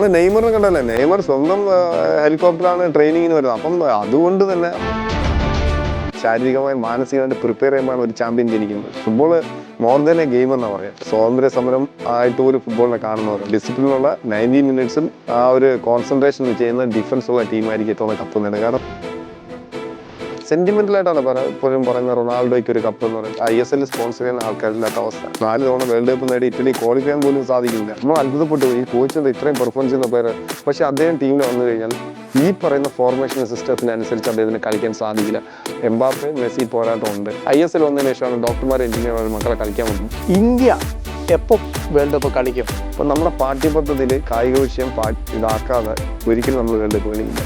നെയ്മറിനെ കണ്ടല്ലേ, നെയ്മർ സ്വന്തം ഹെലികോപ്റ്ററാണ് ട്രെയിനിങ്ങിന് വരുന്നത്. അപ്പം അതുകൊണ്ട് തന്നെ ശാരീരികമായി മാനസികമായിട്ട് പ്രിപ്പയർ ചെയ്യുമ്പോൾ ഒരു ചാമ്പ്യൻ ജനിക്കുന്നത്. Football more than A game എന്നാണ് പറയാം. സ്വാതന്ത്ര്യ സമരം ആയിട്ട് ഒരു ഫുട്ബോളിനെ കാണുന്നവർ ഡിസിപ്ലിനുള്ള 90 മിനിറ്റ്സും ആ ഒരു കോൺസെൻട്രേഷൻ ചെയ്യുന്ന ഡിഫൻസ് ഉള്ള ടീമായിരിക്കും ഇത്തവണ കപ്പ് നേടുക. കാരണം സെന്റിമെന്റലായിട്ടാണ് എപ്പോഴും പറയുന്നത് റൊണാൾഡോയ്ക്ക് ഒരു കപ്പ് എന്ന് പറയുന്നത്. ISL സ്പോൺസർ ചെയ്യുന്ന ആൾക്കാരില്ലാത്ത അവസ്ഥ. 4 തവണ വേൾഡ് കപ്പ് നേടി ഇറ്റലി ക്വാളിഫൈ ചെയ്യാൻ പോലും സാധിക്കില്ല. നമ്മൾ അത്ഭുതപ്പെട്ടു ഈ കോച്ചിന്റെ ഇത്രയും പെർഫോമൻസ് ചെയ്യുന്ന പേര്. പക്ഷെ അദ്ദേഹം ടീമിൽ വന്നു കഴിഞ്ഞാൽ ഈ പറയുന്ന ഫോർമേഷൻ സിസ്റ്റത്തിനനുസരിച്ച് അദ്ദേഹത്തിന് കളിക്കാൻ സാധിക്കില്ല. Mbappe Messi പോരാട്ടമുണ്ട്. ISL വന്നതിന് ശേഷമാണ് ഡോക്ടർമാർ എഞ്ചിനീയർമാർ മക്കളെ കളിക്കാൻ പറ്റും. ഇന്ത്യ എപ്പോൾ വേൾഡ് കപ്പ് കളിക്കും? അപ്പം നമ്മുടെ പാഠ്യപദ്ധതിയിൽ കായിക വിഷയം ഇതാക്കാതെ ഒരിക്കലും നമ്മൾ വേൾഡ് കപ്പ് കളിക്കില്ല.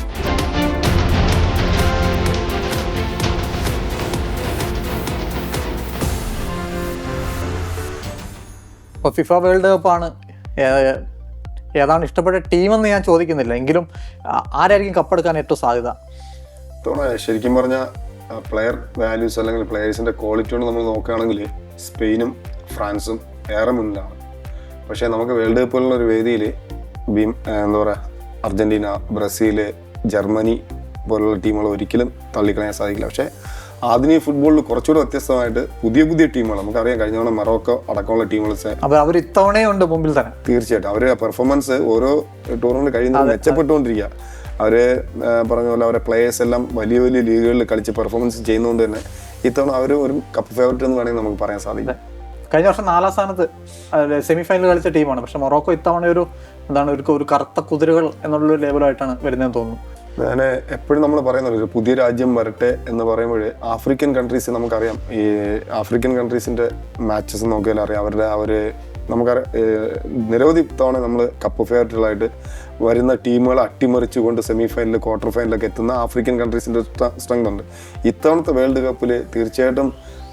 ഇപ്പോൾ ഫിഫ വേൾഡ് കപ്പാണ്. ഏതാണ് ഇഷ്ടപ്പെട്ട ടീമെന്ന് ഞാൻ ചോദിക്കുന്നില്ല, എങ്കിലും ആരായിരിക്കും കപ്പെടുക്കാൻ ഏറ്റവും സാധ്യത? ശരിക്കും പറഞ്ഞാൽ പ്ലെയർ വാല്യൂസ് അല്ലെങ്കിൽ പ്ലെയേഴ്സിന്റെ ക്വാളിറ്റി കൊണ്ട് നമ്മൾ നോക്കുകയാണെങ്കിൽ സ്പെയിനും ഫ്രാൻസും ഏറെ മുന്നിലാണ്. പക്ഷേ നമുക്ക് വേൾഡ് കപ്പ് പോലുള്ള ഒരു വേദിയിൽ എന്താ പറയുക, അർജന്റീന, ബ്രസീല്, ജർമ്മനി പോലുള്ള ടീമുകൾ ഒരിക്കലും തള്ളിക്കളയാൻ സാധിക്കില്ല. പക്ഷേ ആധുനിക ഫുട്ബോളിൽ കുറച്ചുകൂടെ വ്യത്യസ്തമായിട്ട് പുതിയ ടീമുകൾ നമുക്കറിയാം. കഴിഞ്ഞ തവണ മൊറോക്കോ അടക്കമുള്ള ടീമുകൾ അവർ ഇത്തവണയുണ്ട് മുമ്പിൽ തന്നെ. തീർച്ചയായിട്ടും അവരുടെ പെർഫോമൻസ് ഓരോ ടൂർണമെന്റ് കഴിയുന്നത് മെച്ചപ്പെട്ടുകൊണ്ടിരിക്കുക. അവര് പറഞ്ഞ പോലെ അവരുടെ പ്ലേയേഴ്സ് എല്ലാം വലിയ ലീഗുകളിൽ കളിച്ച് പെർഫോമൻസ് ചെയ്യുന്നതുകൊണ്ട് തന്നെ ഇത്തവണ അവർ ഒരു കപ്പ് ഫേവറേറ്റ് എന്ന് വേണമെങ്കിൽ നമുക്ക് പറയാൻ സാധിക്കും. കഴിഞ്ഞ വർഷം 4ാം സ്ഥാനത്ത് സെമി ഫൈനൽ കളിച്ച ടീമാണ്. പക്ഷെ മൊറോക്കോ ഇത്തവണ ഒരു കറുത്ത കുതിരകൾ എന്നുള്ളൊരു ലെവലായിട്ടാണ് വരുന്നതെന്ന് തോന്നുന്നു. ഞാൻ എപ്പോഴും നമ്മൾ പറയുന്നത് ഒരു പുതിയ രാജ്യം വരട്ടെ എന്ന് പറയുമ്പോൾ ആഫ്രിക്കൻ കൺട്രീസ് നമുക്കറിയാം. ഈ ആഫ്രിക്കൻ കൺട്രീസിന്റെ മാച്ചസ് നോക്കിയാൽ അറിയാം. അവരുടെ നമുക്കറിയാം നിരവധി തവണ നമ്മൾ കപ്പ് ഫേവറേറ്റുകളായിട്ട് വരുന്ന ടീമുകളെ അട്ടിമറിച്ചുകൊണ്ട് സെമി ഫൈനൽ, ക്വാർട്ടർ ഫൈനലൊക്കെ എത്തുന്ന ആഫ്രിക്കൻ കൺട്രീസിന്റെ സ്ട്രെങ്ത് ഉണ്ട്. ഇത്തവണത്തെ വേൾഡ് കപ്പിൽ തീർച്ചയായിട്ടും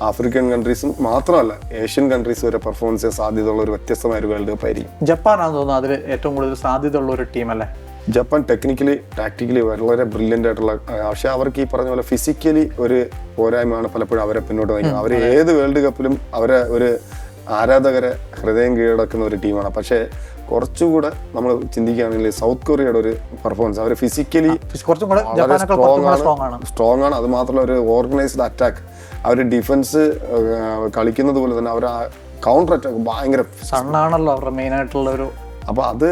ആഫ്രിക്കൻ കൺട്രീസും മാത്രമല്ല ഏഷ്യൻ കൺട്രീസ് വരെ പെർഫോമൻസ് ചെയ്യാൻ സാധ്യതയുള്ള ഒരു വ്യത്യസ്തമായ ഒരു വേൾഡ് കപ്പ് ആയിരിക്കും. ജപ്പാനാണെന്ന് തോന്നുന്നു അതിൽ ഏറ്റവും കൂടുതൽ സാധ്യതയുള്ള ഒരു ടീമല്ലേ? ജപ്പാൻ ടെക്നിക്കലി ടാക്ടിക്കലി വളരെ ബ്രില്യൻ്റ് ആയിട്ടുള്ള, പക്ഷെ അവർക്ക് ഈ പറഞ്ഞ പോലെ ഫിസിക്കലി ഒരു പോരായ്മയാണ് പലപ്പോഴും അവരെ പിന്നോട്ട് നയിക്കുന്നത്. അവർ ഏത് വേൾഡ് കപ്പിലും അവരെ ഒരു ആരാധകരെ ഹൃദയം കീഴടക്കുന്ന ഒരു ടീമാണ്. പക്ഷേ കുറച്ചുകൂടെ നമ്മൾ ചിന്തിക്കുകയാണെങ്കിൽ സൗത്ത് കൊറിയയുടെ ഒരു പെർഫോമൻസ്, അവർ ഫിസിക്കലി സ്ട്രോങ് ആണ്. അത് മാത്രമല്ല ഒരു ഓർഗനൈസ്ഡ് അറ്റാക്ക്, അവർ ഡിഫൻസ് കളിക്കുന്നത് പോലെ തന്നെ അവർ കൗണ്ടർ അറ്റാക്ക് ഭയങ്കര സണ്ണാണല്ലോ അവരുടെ മെയിൻ ആയിട്ടുള്ള ഒരു. അപ്പോൾ അത്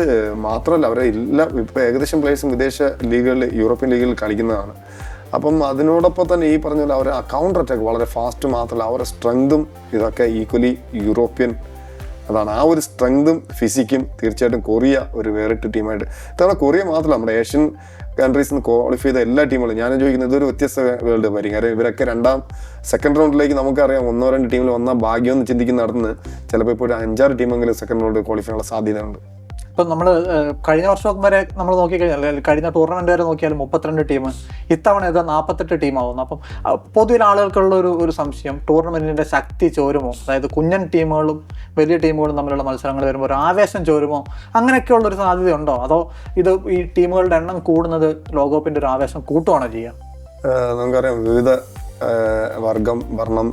മാത്രമല്ല അവരെ ഇപ്പോൾ ഏകദേശം പ്ലേയേഴ്സും വിദേശ ലീഗുകളിൽ, യൂറോപ്യൻ ലീഗുകളിൽ കളിക്കുന്നതാണ്. അപ്പം അതിനോടൊപ്പം തന്നെ ഈ പറഞ്ഞ പോലെ അവരെ കൗണ്ടർ അറ്റാക്ക് വളരെ ഫാസ്റ്റ് മാത്രമല്ല അവരുടെ സ്ട്രെങ്തും ഇതൊക്കെ ഈക്വലി യൂറോപ്യൻ. അതാണ് ആ ഒരു സ്ട്രെങ്തും ഫിസിക്കും തീർച്ചയായിട്ടും കൊറിയ ഒരു വേറിട്ട ടീമായിട്ട്. ഇത്തവണ കൊറിയ മാത്രമല്ല നമ്മുടെ ഏഷ്യൻ കൺട്രീസിൽ നിന്ന് ക്വാളിഫൈ ചെയ്ത എല്ലാ ടീമുകളും ഞാൻ ചോദിക്കുന്നത് ഇതൊരു വ്യത്യസ്ത വേൾഡ് കപ്പ് ആയിരിക്കും. കാര്യം ഇവരൊക്കെ സെക്കൻഡ് റൗണ്ടിലേക്ക് നമുക്കറിയാം 1-2 ടീമിൽ വന്നാൽ ഭാഗ്യം എന്ന് ചിന്തിക്കുന്ന നടന്ന് ചിലപ്പോൾ ഇപ്പോൾ 5-6 ടീമെങ്കിലും സെക്കൻഡ് റൗണ്ട് ക്വാളിഫൈ ഉള്ള സാധ്യതയുണ്ട്. ഇപ്പം നമ്മൾ കഴിഞ്ഞ വർഷം വരെ നമ്മൾ നോക്കിക്കഴിഞ്ഞാൽ, അല്ലെങ്കിൽ കഴിഞ്ഞ ടൂർണമെന്റ് വരെ നോക്കിയാൽ 32 ടീം, ഇത്തവണ 48 ടീമാവുന്നു. അപ്പം പൊതുവിൽ ആളുകൾക്കുള്ള ഒരു സംശയം, ടൂർണമെന്റിന്റെ ശക്തി ചോരുമോ? അതായത് കുഞ്ഞൻ ടീമുകളും വലിയ ടീമുകളും തമ്മിലുള്ള മത്സരങ്ങൾ വരുമ്പോൾ ഒരു ആവേശം ചോരുമോ? അങ്ങനെയൊക്കെയുള്ള ഒരു സാധ്യതയുണ്ടോ? അതോ ഇത് ഈ ടീമുകളുടെ എണ്ണം കൂടുന്നത് ലോകകപ്പിന്റെ ഒരു ആവേശം കൂട്ടുവാണോ ചെയ്യുക? നമുക്കറിയാം വിവിധ വർഗം, വർണ്ണം,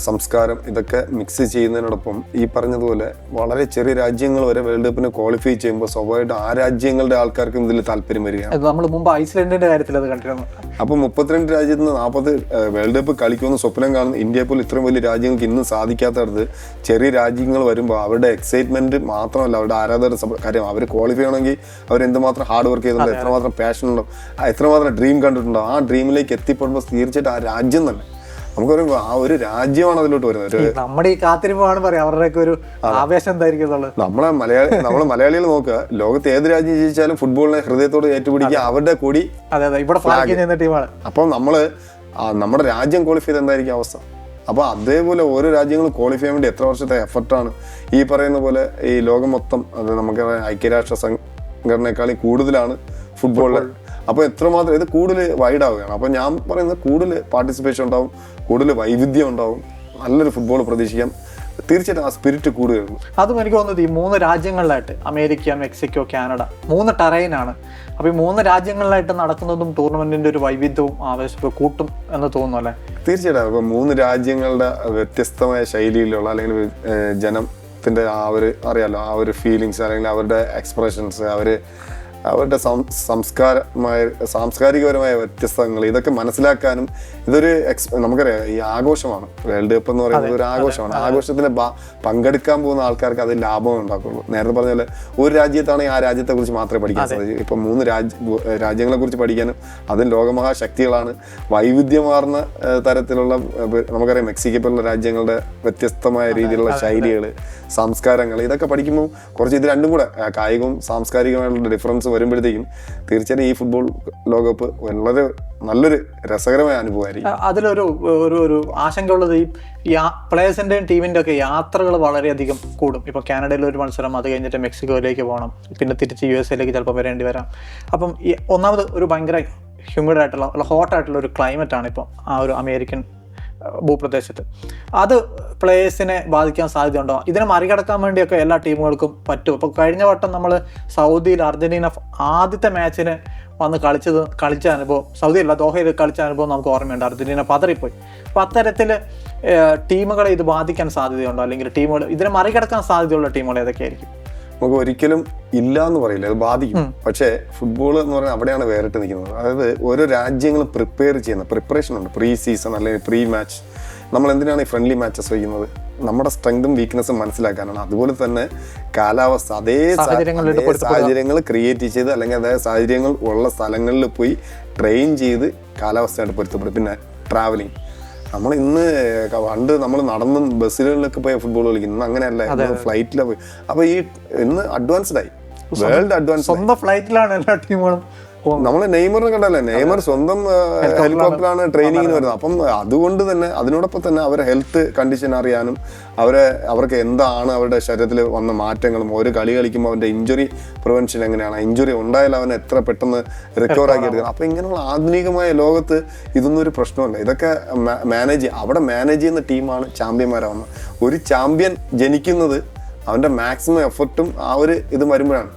സംസ്കാരം ഇതൊക്കെ മിക്സ് ചെയ്യുന്നതിനോടൊപ്പം ഈ പറഞ്ഞതുപോലെ വളരെ ചെറിയ രാജ്യങ്ങൾ വരെ വേൾഡ് കപ്പിന് ക്വാളിഫൈ ചെയ്യുമ്പോൾ സ്വാഭാവികമായിട്ട് ആ രാജ്യങ്ങളുടെ ആൾക്കാർക്കും ഇതിൽ താല്പര്യം വരികയാണ്. നമ്മൾ മുമ്പ് ഐസ്ലൻഡിന്റെ കാര്യത്തിൽ അത് കണ്ടിരുന്നു. അപ്പോൾ 32 രാജ്യത്ത് നിന്ന് 40 വേൾഡ് കപ്പ് കളിക്കുമെന്ന് സ്വപ്നം കാണുന്ന ഇന്ത്യയെ പോലെ ഇത്രയും വലിയ രാജ്യങ്ങൾക്ക് ഇന്നും സാധിക്കാത്തടത്ത് ചെറിയ രാജ്യങ്ങൾ വരുമ്പോൾ അവരുടെ എക്സൈറ്റ്മെന്റ് മാത്രമല്ല അവരുടെ ആരാധകരുടെ കാര്യം. അവർ ക്വാളിഫൈ ആണെങ്കിൽ അവർ എന്തുമാത്രം ഹാർഡ് വർക്ക് ചെയ്തിട്ടുണ്ടോ, എത്രമാത്രം പാഷൻ ഉണ്ടോ, എത്രമാത്രം ഡ്രീം കണ്ടിട്ടുണ്ടോ, ആ ഡ്രീമിലേക്ക് എത്തിപ്പെടുമ്പോൾ തീർച്ചയായിട്ടും ആ രാജ്യം തന്നെ നമുക്കൊരു ആ ഒരു രാജ്യമാണ് അതിലോട്ട് വരുന്നത്. നമ്മുടെ ഈ കാത്തിരിപ്പാണ് പറയാം അവരുടെയൊക്കെ ഒരു ആവേശം എന്തായിരിക്കും. നമ്മളെ മലയാളികൾ നോക്കുക, ലോകത്ത് ഏത് രാജ്യം ജയിച്ചാലും ഫുട്ബോളിനെ ഹൃദയത്തോട് ഏറ്റുപിടിക്കുക, അവരുടെ കൂടി ടീമാണ്. അപ്പം നമ്മുടെ രാജ്യം ക്വാളിഫൈ ചെയ്ത് എന്തായിരിക്കും അവസ്ഥ? അപ്പോൾ അതേപോലെ ഓരോ രാജ്യങ്ങളും ക്വാളിഫൈ ചെയ്യാൻ വേണ്ടി എത്ര വർഷത്തെ എഫർട്ടാണ് ഈ പറയുന്ന പോലെ. ഈ ലോകം മൊത്തം അത് നമുക്ക് ഐക്യരാഷ്ട്ര സംഘടനയെക്കാളും കൂടുതലാണ് ഫുട്ബോളിൽ. അപ്പോൾ എത്രമാത്രം ഇത് കൂടുതൽ വൈഡ് ആവുകയാണ്. അപ്പോൾ ഞാൻ പറയുന്നത് കൂടുതൽ പാർട്ടിസിപ്പേഷൻ ഉണ്ടാവും, കൂടുതൽ വൈവിധ്യം ഉണ്ടാവും, നല്ലൊരു ഫുട്ബോൾ പ്രതീക്ഷിക്കാം. തീർച്ചയായിട്ടും ആ സ്പിരിറ്റ് കൂടുകയുള്ളൂ. അതും എനിക്ക് തോന്നുന്നത് ഈ 3 രാജ്യങ്ങളിലായിട്ട്, അമേരിക്ക, മെക്സിക്കോ, കാനഡ, 3 ടെറൈനാണ്. അപ്പോൾ ഈ 3 രാജ്യങ്ങളിലായിട്ട് നടക്കുന്നതും ടൂർണമെന്റിന്റെ ഒരു വൈവിധ്യവും ആവേശവും കൂട്ടും എന്ന് തോന്നുന്നു അല്ലേ? തീർച്ചയായിട്ടും. അപ്പോൾ 3 രാജ്യങ്ങളുടെ വ്യത്യസ്തമായ ശൈലിയിലുള്ള അല്ലെങ്കിൽ ജനം രാജ്യത്തിൻ്റെ ആ ഒരു അറിയാലോ ആ ഒരു ഫീലിങ്സ് അല്ലെങ്കിൽ അവരുടെ എക്സ്പ്രഷൻസ് അവരുടെ സാംസ്കാരികപരമായ വ്യത്യസ്തങ്ങൾ ഇതൊക്കെ മനസ്സിലാക്കാനും ഇതൊരു നമുക്കറിയാം ഈ ആഘോഷമാണ്. വേൾഡ് കപ്പ് എന്ന് പറയുന്നത് ഒരു ആഘോഷമാണ്. ആഘോഷത്തിന് പങ്കെടുക്കാൻ പോകുന്ന ആൾക്കാർക്ക് അത് ലാഭം ഉണ്ടാക്കുള്ളൂ. നേരത്തെ പറഞ്ഞ പോലെ ഒരു രാജ്യത്താണെങ്കിൽ ആ രാജ്യത്തെ കുറിച്ച് മാത്രമേ പഠിക്കാൻ സാധിക്കൂ. ഇപ്പം 3 രാജ്യങ്ങളെ കുറിച്ച് പഠിക്കാനും അതും ലോകമഹാശക്തികളാണ്. വൈവിധ്യമാർന്ന തരത്തിലുള്ള നമുക്കറിയാം മെക്സിക്കോ പോലുള്ള രാജ്യങ്ങളുടെ വ്യത്യസ്തമായ രീതിയിലുള്ള ശൈലികൾ, സംസ്കാരങ്ങൾ ഇതൊക്കെ പഠിക്കുമ്പോൾ കുറച്ച് ഇത് രണ്ടും കൂടെ കായികവും സാംസ്കാരികമായിട്ടുള്ള ഡിഫറൻസ് വരുമ്പോഴത്തേക്കും തീർച്ചയായും ഈ ഫുട്ബോൾ ലോകകപ്പ് വളരെ നല്ലൊരു രസകരമായ അനുഭവമായിരിക്കും. അതിലൊരു ഒരു ആശങ്കയുള്ളത് ഈ പ്ലേയേഴ്സിന്റെയും ടീമിന്റെ ഒക്കെ യാത്രകൾ വളരെയധികം കൂടും. ഇപ്പൊ കാനഡയിൽ ഒരു മത്സരം, അത് കഴിഞ്ഞിട്ട് മെക്സിക്കോയിലേക്ക് പോകണം, പിന്നെ തിരിച്ച് USA ചിലപ്പോൾ വരേണ്ടി വരാം. അപ്പം ഈ ഒന്നാമത് ഒരു ഭയങ്കര ഹ്യൂമിഡ് ആയിട്ടുള്ള ഹോട്ടായിട്ടുള്ള ഒരു ക്ലൈമറ്റ് ആണ് ഇപ്പോൾ ആ ഒരു അമേരിക്കൻ ഭൂപ്രദേശത്ത്. അത് പ്ലേയേഴ്സിനെ ബാധിക്കാൻ സാധ്യതയുണ്ടോ? ഇതിനെ മറികടക്കാൻ വേണ്ടിയൊക്കെ എല്ലാ ടീമുകൾക്കും പറ്റും. ഇപ്പോൾ കഴിഞ്ഞ വട്ടം നമ്മൾ സൗദിയിൽ അർജന്റീന ആദ്യത്തെ മാച്ചിന് വന്ന് കളിച്ച അനുഭവം, സൗദിയല്ല ദോഹയിൽ കളിച്ച അനുഭവം നമുക്ക് ഓർമ്മയുണ്ട്. അർജന്റീന പതറിപ്പോയി. അപ്പോൾ അത്തരത്തിൽ ടീമുകളെ ഇത് ബാധിക്കാൻ സാധ്യതയുണ്ടോ? അല്ലെങ്കിൽ ടീമുകൾ ഇതിനെ മറികടക്കാൻ സാധ്യതയുള്ള ടീമുകൾ ഏതൊക്കെയായിരിക്കും? നമുക്ക് ഒരിക്കലും ഇല്ല എന്ന് പറയില്ല, അത് ബാധിക്കും. പക്ഷേ ഫുട്ബോൾ എന്ന് പറഞ്ഞാൽ അവിടെയാണ് വേറിട്ട് നിൽക്കുന്നത്. അതായത് ഓരോ രാജ്യങ്ങളും പ്രിപ്പയർ ചെയ്യുന്ന പ്രിപ്പറേഷൻ ഉണ്ട്. പ്രീ സീസൺ അല്ലെങ്കിൽ പ്രീ മാച്ച്. നമ്മൾ എന്തിനാണ് ഈ ഫ്രണ്ട്ലി മാച്ചസ് വയ്ക്കുന്നത്? നമ്മുടെ സ്ട്രെങ്തും വീക്ക്നെസ്സും മനസ്സിലാക്കാനാണ്. അതുപോലെ തന്നെ കാലാവസ്ഥ അതേ സാഹചര്യങ്ങൾ ക്രിയേറ്റ് ചെയ്ത് അല്ലെങ്കിൽ അതായത് സാഹചര്യങ്ങൾ ഉള്ള സ്ഥലങ്ങളിൽ പോയി ട്രെയിൻ ചെയ്ത് കാലാവസ്ഥയായിട്ട് പൊരുത്തപ്പെടും. പിന്നെ ട്രാവലിംഗ്, നമ്മൾ ഇന്ന് പണ്ട് നമ്മൾ നടന്നും ബസ്സിലൊക്കെ പോയി ഫുട്ബോൾ കളിക്കുന്നു. ഇന്ന് അങ്ങനെയല്ല, ഫ്ലൈറ്റിലാണ് പോയി. അപ്പൊ ഈ ഇന്ന് അഡ്വാൻസ്ഡ് ആയി, വേൾഡ് അഡ്വാൻസ്. സ്വന്തം ഫ്ലൈറ്റിലാണ് എല്ലാ ടീമുകളും. നമ്മള് നെയ്മറിനെ കണ്ടല്ലേ, നെയ്മർ സ്വന്തം ഹെലികോപ്റ്ററാണ് ട്രെയിനിങ്ങിന് വരുന്നത്. അപ്പം അതുകൊണ്ട് തന്നെ അതിനോടൊപ്പം തന്നെ അവരെ ഹെൽത്ത് കണ്ടീഷൻ അറിയാനും അവർക്ക് എന്താണ് അവരുടെ ശരീരത്തിൽ വന്ന മാറ്റങ്ങളും, ഒരു കളി കളിക്കുമ്പോൾ അവൻ്റെ ഇഞ്ചുറി പ്രിവെൻഷൻ എങ്ങനെയാണ്, ഇഞ്ചുറി ഉണ്ടായാലും അവൻ എത്ര പെട്ടെന്ന് റിക്കവർ ആക്കി എടുക്കണം. അപ്പം ഇങ്ങനെയുള്ള ആധുനികമായ ലോകത്ത് ഇതൊന്നും ഒരു പ്രശ്നമല്ല. ഇതൊക്കെ അവിടെ മാനേജ് ചെയ്യുന്ന ടീമാണ് ചാമ്പ്യന്മാരാവുന്നത്. ഒരു ചാമ്പ്യൻ ജനിക്കുന്നത് അവൻ്റെ മാക്സിമം എഫർട്ടും ആ ഒരു ഇത് വരുമ്പോഴാണ്.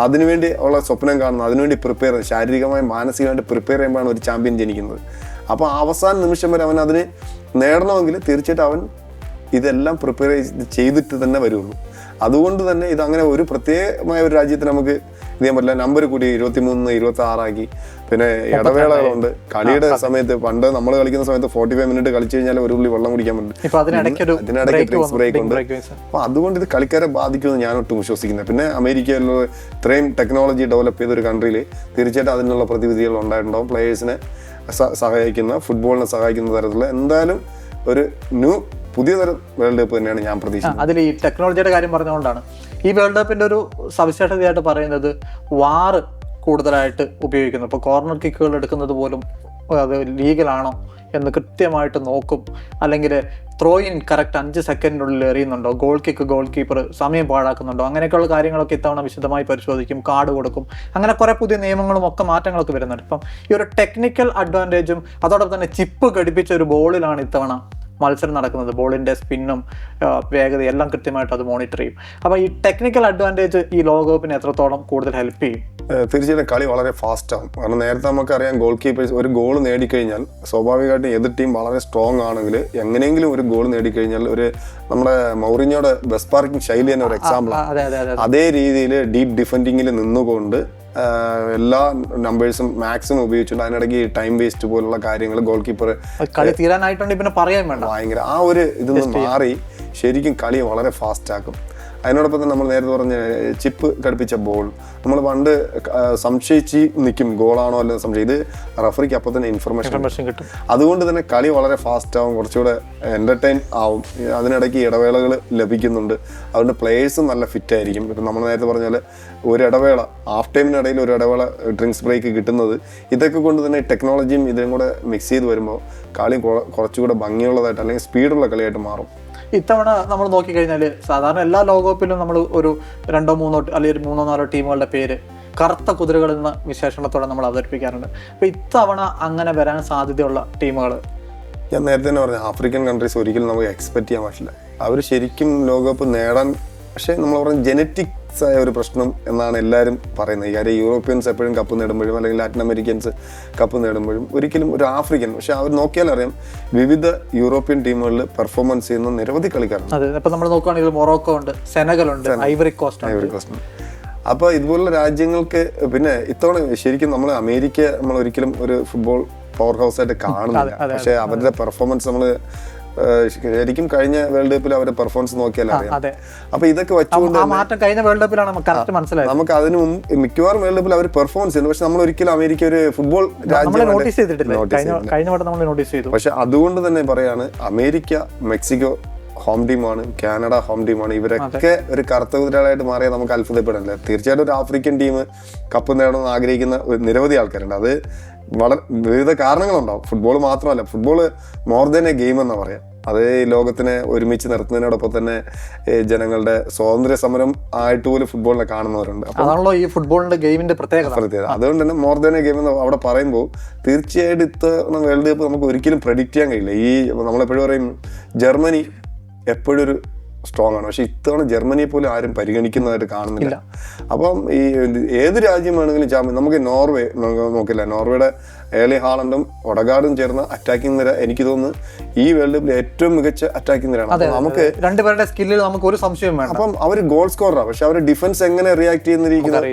അതിനുവേണ്ടി ഉള്ള സ്വപ്നം കാണുന്നത്, അതിനുവേണ്ടി പ്രിപ്പയർ ചെയ്യുന്നത്, ശാരീരികമായും മാനസികമായിട്ട് പ്രിപ്പയർ ചെയ്യുമ്പോഴാണ് ഒരു ചാമ്പ്യൻ ജനിക്കുന്നത്. അപ്പോൾ അവസാന നിമിഷം വരെ അവൻ അതിന് നേടണമെങ്കിൽ തീർച്ചയായിട്ടും അവൻ ഇതെല്ലാം പ്രിപ്പയർ ചെയ്തിട്ട് തന്നെ വരുള്ളൂ. അതുകൊണ്ട് തന്നെ ഇതങ്ങനെ ഒരു പ്രത്യേകമായ ഒരു രാജ്യത്തിന് നമുക്ക് ഇത് ചെയ്യാൻ പറ്റില്ല. നമ്പർ കൂടി 23, 26 ആക്കി. പിന്നെ ഇടവേളകളുണ്ട്. കളിയുടെ സമയത്ത് പണ്ട് നമ്മൾ കളിക്കുന്ന സമയത്ത് 45 മിനിറ്റ് കളിച്ചു കഴിഞ്ഞാൽ ഒരു ഉള്ളി വെള്ളം കുടിക്കാൻ പറ്റും. അതിനിടയ്ക്ക് ഡ്രിങ്ക്സ് ബ്രേക്ക് ഉണ്ട്. അപ്പൊ അതുകൊണ്ട് ഇത് കളിക്കാരെ ബാധിക്കുമെന്ന് ഞാൻ ഒട്ടും വിശ്വസിക്കുന്നത്. പിന്നെ അമേരിക്കയിലുള്ള ഇത്രയും ടെക്നോളജി ഡെവലപ്പ് ചെയ്ത ഒരു കൺട്രിയിൽ തീർച്ചയായിട്ടും അതിനുള്ള പ്രതിവിധികൾ ഉണ്ടായിട്ടുണ്ടാവും. പ്ലേയേഴ്സിനെ സഹായിക്കുന്ന, ഫുട്ബോളിനെ സഹായിക്കുന്ന തരത്തിലുള്ള എന്തായാലും ഒരു പുതിയ തരം വേൾഡ് കപ്പ് തന്നെയാണ് ഞാൻ പ്രതീക്ഷിക്കുന്നത്. അതിൽ ഈ ടെക്നോളജിയുടെ കാര്യം പറഞ്ഞുകൊണ്ടാണ് ഈ വേൾഡ് കപ്പിന്റെ ഒരു സവിശേഷതയായിട്ട് പറയുന്നത് വാർ കൂടുതലായിട്ട് ഉപയോഗിക്കുന്നു. ഇപ്പോൾ കോർണർ കിക്കുകൾ എടുക്കുന്നത് പോലും അത് ലീഗലാണോ എന്ന് കൃത്യമായിട്ട് നോക്കും. അല്ലെങ്കിൽ ത്രോ ഇൻ കറക്റ്റ് 5 സെക്കൻഡിനുള്ളിൽ എറിയുന്നുണ്ടോ, ഗോൾ കീപ്പർ സമയം പാഴാക്കുന്നുണ്ടോ, അങ്ങനെയൊക്കെയുള്ള കാര്യങ്ങളൊക്കെ ഇത്തവണ വിശദമായി പരിശോധിക്കും, കാർഡ് കൊടുക്കും. അങ്ങനെ കുറെ പുതിയ നിയമങ്ങളും ഒക്കെ മാറ്റങ്ങളൊക്കെ വരുന്നുണ്ട്. ഇപ്പം ഈ ഒരു ടെക്നിക്കൽ അഡ്വാൻറ്റേജും അതോടൊപ്പം തന്നെ ചിപ്പ് ഘടിപ്പിച്ച ഒരു ബോളിലാണ് ഇത്തവണ മത്സരം നടക്കുന്നത്. ബോളിൻ്റെ സ്പിന്നും വേഗതയും എല്ലാം കൃത്യമായിട്ട് അത് മോണിറ്റർ ചെയ്യും. അപ്പോൾ ഈ ടെക്നിക്കൽ അഡ്വാൻറ്റേജ് ഈ ലോകകപ്പിന് എത്രത്തോളം കൂടുതൽ ഹെൽപ്പ് ചെയ്യും? തീർച്ചയായിട്ടും കളി വളരെ ഫാസ്റ്റ് ആവും. കാരണം നേരത്തെ നമുക്കറിയാം ഗോൾ കീപ്പേഴ്സ് ഒരു ഗോൾ നേടിക്കഴിഞ്ഞാൽ സ്വാഭാവികമായിട്ടും എതിർ ടീം വളരെ സ്ട്രോങ് ആണെങ്കിൽ എങ്ങനെയെങ്കിലും ഒരു ഗോൾ നേടിക്കഴിഞ്ഞാൽ നമ്മുടെ മൗറിഞ്ഞോയുടെ ബെസ്റ്റ് പാർക്കിംഗ് ശൈലി തന്നെ ഒരു എക്സാമ്പിൾ. അതേ രീതിയിൽ ഡീപ്പ് ഡിഫെൻഡിങ്ങിൽ നിന്നുകൊണ്ട് എല്ലാ നമ്പേഴ്സും മാക്സിമം ഉപയോഗിച്ചിട്ടുണ്ട്. അതിനിടയ്ക്ക് ടൈം വേസ്റ്റ് പോലുള്ള കാര്യങ്ങൾ ഗോൾ കീപ്പർ കളി തീരാനായിട്ടുണ്ട് പിന്നെ പറയാൻ വേണ്ട, ഭയങ്കര ആ ഒരു ഇതൊന്ന് മാറി ശരിക്കും കളി വളരെ ഫാസ്റ്റ് ആക്കും. അതിനോടൊപ്പം തന്നെ നമ്മൾ നേരത്തെ പറഞ്ഞ ചിപ്പ് ഘടിപ്പിച്ച ബോൾ നമ്മൾ പണ്ട് സംശയിച്ച് നിൽക്കും, ഗോളാണോ അല്ലെന്ന് സംശയം. ഇത് റഫറിക്ക് അപ്പോൾ തന്നെ ഇൻഫർമേഷൻ കിട്ടും. അതുകൊണ്ട് തന്നെ കളി വളരെ ഫാസ്റ്റ് ആവും, കുറച്ചുകൂടെ എൻ്റർടൈൻ ആവും. അതിനിടയ്ക്ക് ഇടവേളകൾ ലഭിക്കുന്നുണ്ട്. അതുകൊണ്ട് പ്ലേയേഴ്സും നല്ല ഫിറ്റ് ആയിരിക്കും. ഇപ്പം നമ്മൾ നേരത്തെ പറഞ്ഞാൽ ഒരു ഇടവേള, ഹാഫ് ടൈമിനിടയിൽ ഒരു ഇടവേള ഡ്രിങ്ക്സ് ബ്രേക്ക് കിട്ടുന്നത്, ഇതൊക്കെ കൊണ്ട് തന്നെ ടെക്നോളജിയും ഇതിനും കൂടെ മിക്സ് ചെയ്ത് വരുമ്പോൾ കളി കുറച്ചുകൂടെ ഭംഗിയുള്ളതായിട്ട് അല്ലെങ്കിൽ സ്പീഡുള്ള കളിയായിട്ട് മാറും. ഇത്തവണ നമ്മൾ നോക്കിക്കഴിഞ്ഞാൽ സാധാരണ എല്ലാ ലോകകപ്പിലും നമ്മൾ ഒരു 2, 3 അല്ലെങ്കിൽ 3, 4 ടീമുകളുടെ പേര് കറുത്ത കുതിരകൾ എന്ന വിശേഷണത്തോടെ നമ്മൾ അവതരിപ്പിക്കാറുണ്ട്. അപ്പോൾ ഇത്തവണ അങ്ങനെ വരാൻ സാധ്യതയുള്ള ടീമുകൾ ഞാൻ നേരത്തെ തന്നെ പറഞ്ഞു, ആഫ്രിക്കൻ കൺട്രീസ് ഒരിക്കലും നമുക്ക് എക്സ്പെക്ട് ചെയ്യാൻ പറ്റില്ല. അവർ ശരിക്കും ലോകകപ്പ് നേടാൻ, പക്ഷേ നമ്മൾ പറഞ്ഞ ജനറ്റിക് മിക്സ് ആയ ഒരു പ്രശ്നം എന്നാണ് എല്ലാവരും പറയുന്നത്. കാര്യം യൂറോപ്യൻസ് എപ്പോഴും കപ്പ് നേടുമ്പോഴും അല്ലെങ്കിൽ ലാറ്റിൻ അമേരിക്കൻസ് കപ്പ് നേടുമ്പോഴും ഒരിക്കലും ഒരു ആഫ്രിക്കൻ, പക്ഷെ അവർ നോക്കിയാൽ അറിയാം വിവിധ യൂറോപ്യൻ ടീമുകളിൽ പെർഫോമൻസ് ചെയ്യുന്ന നിരവധി കളിക്കാരുണ്ട്. അതെ, ഇപ്പൊ നമ്മൾ നോക്കുകയാണെങ്കിൽ മൊറോക്കോ ഉണ്ട്, സെനഗൽ ഉണ്ട്, ഐവറി കോസ്റ്റ്. അപ്പോൾ ഇതുപോലുള്ള രാജ്യങ്ങൾക്ക് പിന്നെ ഇത്തവണ ശരിക്കും നമ്മൾ അമേരിക്ക നമ്മൾ ഒരിക്കലും ഒരു ഫുട്ബോൾ പവർ ഹൗസ് ആയിട്ട് കാണുന്നില്ല. പക്ഷെ അവരുടെ പെർഫോമൻസ് നമ്മൾ ശരിക്കും കഴിഞ്ഞ വേൾഡ് കപ്പിൽ അവരുടെ പെർഫോമൻസ് നോക്കിയാൽ അറിയാം. അപ്പൊ ഇതൊക്കെ വെച്ചുകൊണ്ട് കഴിഞ്ഞ വേൾഡ് കപ്പിലാണ് നമുക്ക് അതിന് മിക്കവാറും വേൾഡ് കപ്പിൽ അവർ പെർഫോമൻസ് ചെയ്യുന്നു. പക്ഷെ നമ്മൾ ഒരിക്കലും അമേരിക്ക ഒരു ഫുട്ബോൾ രാജ്യം നോട്ടീസ് ചെയ്തു. പക്ഷെ അതുകൊണ്ട് തന്നെ പറയാണ് അമേരിക്ക, മെക്സിക്കോ ഹോം ടീമാണ്, കാനഡ ഹോം ടീമാണ്. ഇവരൊക്കെ ഒരു കറുത്ത കുതിരകളായിട്ട് മാറിയാൽ നമുക്ക് അത്ഭുതപ്പെടില്ല. തീർച്ചയായിട്ടും ഒരു ആഫ്രിക്കൻ ടീം കപ്പ് നേടണമെന്ന് ആഗ്രഹിക്കുന്ന നിരവധി ആൾക്കാരുണ്ട്. അത് വളരെ വിവിധ കാരണങ്ങളുണ്ടാവും. ഫുട്ബോൾ മാത്രമല്ല, football more than A game എന്നാ പറയാം. അത് ലോകത്തിനെ ഒരുമിച്ച് നിർത്തുന്നതിനോടൊപ്പം തന്നെ ജനങ്ങളുടെ സ്വാതന്ത്ര്യ സമരം ആയിട്ട് പോലും ഫുട്ബോളിനെ കാണുന്നവരുണ്ട്. അതാണല്ലോ ഈ ഫുട്ബോളിന്റെ ഗെയിമിന്റെ പ്രത്യേകത. അതുകൊണ്ട് തന്നെ മോർ ദാൻ എ ഗെയിം എന്ന് അവിടെ പറയുമ്പോൾ തീർച്ചയായിട്ടും ഇത്തവണ വേൾഡ് കപ്പ് നമുക്ക് ഒരിക്കലും പ്രെഡിക്റ്റ് ചെയ്യാൻ കഴിയില്ല. ഈ നമ്മളെപ്പോഴും പറയും ജർമ്മനി എപ്പോഴും ഒരു സ്ട്രോങ് ആണ്, പക്ഷെ ഇത്തവണ ജർമ്മനിയെ പോലും ആരും പരിഗണിക്കുന്നതായിട്ട് കാണുന്നില്ല. അപ്പം ഈ ഏത് രാജ്യം വേണമെങ്കിലും നമുക്ക് നോർവേ നോക്കില്ല, നോർവേയുടെ ഏർലി ഹാലണ്ടും ഒഡഗാർഡും ചേർന്ന അറ്റാക്കിംഗ് നിര എനിക്ക് തോന്നുന്നു ഈ വേൾഡ് കപ്പിൽ ഏറ്റവും മികച്ച അറ്റാക്കിംഗ് നിരയാണ്. നമുക്ക് രണ്ടുപേരുടെ സ്കില്ലിൽ നമുക്ക് ഒരു സംശയം വേണം. അപ്പം അവർ ഗോൾ സ്കോറാണ്, പക്ഷെ അവരുടെ ഡിഫൻസ് എങ്ങനെ റിയാക്ട് ചെയ്യുന്നിരിക്കുന്നത്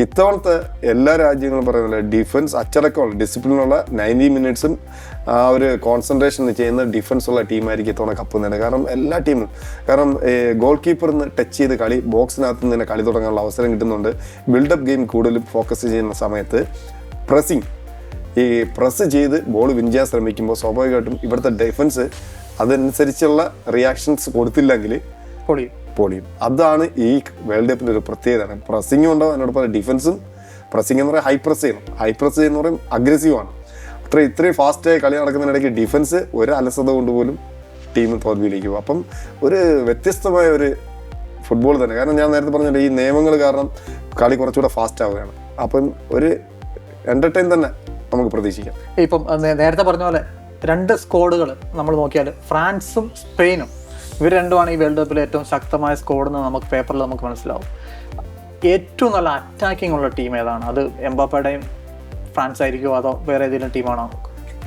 ഇത്തവണത്തെ എല്ലാ രാജ്യങ്ങളും പറയുന്നില്ല. ഡിഫൻസ് അച്ചടക്കമുള്ള ഡിസിപ്ലിനുള്ള 90 മിനിറ്റ്സും ആ ഒരു കോൺസെൻട്രേഷൻ ചെയ്യുന്ന ഡിഫൻസ് ഉള്ള ടീമായിരിക്കും ഇത്തവണ കപ്പ് നേടുന്നത്. കാരണം എല്ലാ ടീമും ഗോൾ കീപ്പറിന്ന് ടച്ച് ചെയ്ത് കളി ബോക്സിനകത്ത് നിന്ന് തന്നെ കളി തുടങ്ങാനുള്ള അവസരം കിട്ടുന്നുണ്ട്. ബിൽഡപ്പ് ഗെയിം കൂടുതലും ഫോക്കസ് ചെയ്യുന്ന സമയത്ത് ഈ പ്രസ് ചെയ്ത് ബോൾ വിൻ ചെയ്യാൻ ശ്രമിക്കുമ്പോൾ സ്വാഭാവികമായിട്ടും ഇവിടുത്തെ ഡിഫൻസ് അതനുസരിച്ചുള്ള റിയാക്ഷൻസ് കൊടുത്തില്ലെങ്കിൽ പൊളിയും. അതാണ് ഈ വേൾഡ് കപ്പിൻ്റെ ഒരു പ്രത്യേകത. പ്രസ്സിങ്ങും ഉണ്ടാവും, അതിനോടൊപ്പം ഡിഫൻസും. പ്രസ്സിങ് എന്ന് പറയുന്നത് ഹൈ പ്രസ് ചെയ്യുന്ന പറയും അഗ്രസീവാണ്. ഇത്രയും ഫാസ്റ്റായി കളി നടക്കുന്നതിനിടയ്ക്ക് ഡിഫൻസ് ഒരു അലസത കൊണ്ടുപോലും ടീം തോൽവിയിലേക്ക് പോകും. അപ്പം ഒരു വ്യത്യസ്തമായ ഒരു ഫുട്ബോൾ തന്നെ. കാരണം ഞാൻ നേരത്തെ പറഞ്ഞിട്ട് ഈ നിയമങ്ങൾ കാരണം കളി കുറച്ചുകൂടെ ഫാസ്റ്റ് ആവുകയാണ്. അപ്പം ഒരു എൻ്റർടൈൻ തന്നെ നമുക്ക് പ്രതീക്ഷിക്കാം. ഇപ്പം നേരത്തെ പറഞ്ഞ പോലെ രണ്ട് സ്ക്വാഡുകൾ നമ്മൾ നോക്കിയാൽ ഫ്രാൻസും സ്പെയിനും ഇവർ രണ്ടുമാണ് ഈ വേൾഡ് കപ്പിലെ ഏറ്റവും ശക്തമായ സ്ക്വാഡ് എന്ന് നമുക്ക് പേപ്പറിൽ നമുക്ക് മനസ്സിലാവും. ഏറ്റവും നല്ല അറ്റാക്കിംഗ് ഉള്ള ടീം ഏതാണ്? അത് എംബാപ്പയുടെയും ഫ്രാൻസ് ആയിരിക്കുമോ അതോ വേറെ ഏതെങ്കിലും ടീമാണോ?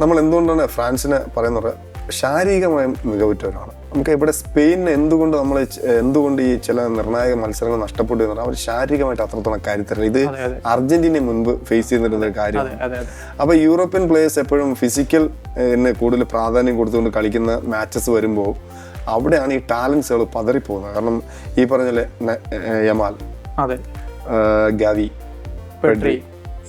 നമ്മൾ എന്തുകൊണ്ടാണ് ഫ്രാൻസിനെ പറയുന്നത്? ശാരീരികമായും മികവുറ്റവരാണ്. നമുക്ക് ഇവിടെ സ്പെയിനിന് എന്തുകൊണ്ട് ഈ ചില നിർണായക മത്സരങ്ങൾ നഷ്ടപ്പെട്ടു എന്നാൽ അവർ ശാരീരികമായിട്ട് അത്രത്തോളം കരുത്തരാണ്. ഇത് അർജന്റീനയെ മുൻപ് ഫേസ് ചെയ്തിരുന്ന ഒരു കാര്യമാണ്. അപ്പൊ യൂറോപ്യൻ പ്ലേയേഴ്സ് എപ്പോഴും ഫിസിക്കൽ കൂടുതൽ പ്രാധാന്യം കൊടുത്തുകൊണ്ട് കളിക്കുന്ന മാച്ചസ് വരുമ്പോൾ അവിടെയാണ് ഈ ടാലൻസുകൾ പതറിപ്പോകുന്നത്. കാരണം ഈ പറഞ്ഞ യമാൽ, ഗാവി, പെഡ്രി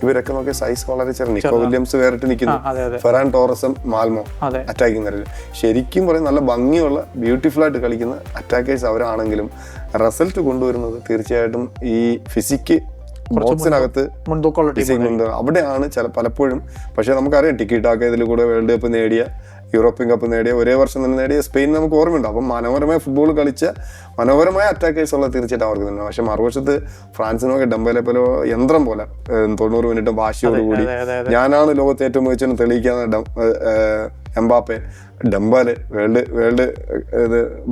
ഇവരൊക്കെ നോക്കിയ സൈസ് വളരെ ചെറിയ. നിക്കോ വില്യംസ് വേറിട്ട് നിൽക്കുന്നു, ഫെറാൻ ടോറസും മാൽമോ അറ്റാക്കിംഗ് നിരയിൽ ശരിക്കും പറയും നല്ല ഭംഗിയുള്ള ബ്യൂട്ടിഫുൾ ആയിട്ട് കളിക്കുന്ന അറ്റാക്കേഴ്സ് അവരാണെങ്കിലും റിസൾട്ട് കൊണ്ടുവരുന്നത് തീർച്ചയായിട്ടും ഈ ഫിസിക്ക് ബോക്സിനകത്ത് അവിടെയാണ് പലപ്പോഴും. പക്ഷെ നമുക്കറിയാം ടിക്കി ടാക്ക ഇതിൽ കൂടെ വേൾഡ് കപ്പ് നേടിയ, യൂറോപ്യൻ കപ്പ് നേടിയ, ഒരേ വർഷം തന്നെ നേടിയ സ്പെയിൻ നമുക്ക് ഓർമ്മയുണ്ട്. അപ്പം മനോഹരമായ ഫുട്ബോൾ കളിച്ച മനോഹരമായ അറ്റാക്കേഴ്സ് ഉള്ള തീർച്ചയായിട്ടും അവർക്ക് തന്നെ. പക്ഷെ മറുവശത്ത് ഫ്രാൻസിനൊക്കെ ഡംബലെ പോലെ യന്ത്രം പോലെ 90 മിനിറ്റ് വാശിയോടുകൂടി ഞാനാണ് ലോകത്തെ ഏറ്റവും മികച്ചെന്ന് തെളിയിക്കാന്ന് എംബാപ്പെ, ഡംബലെ വേൾഡ്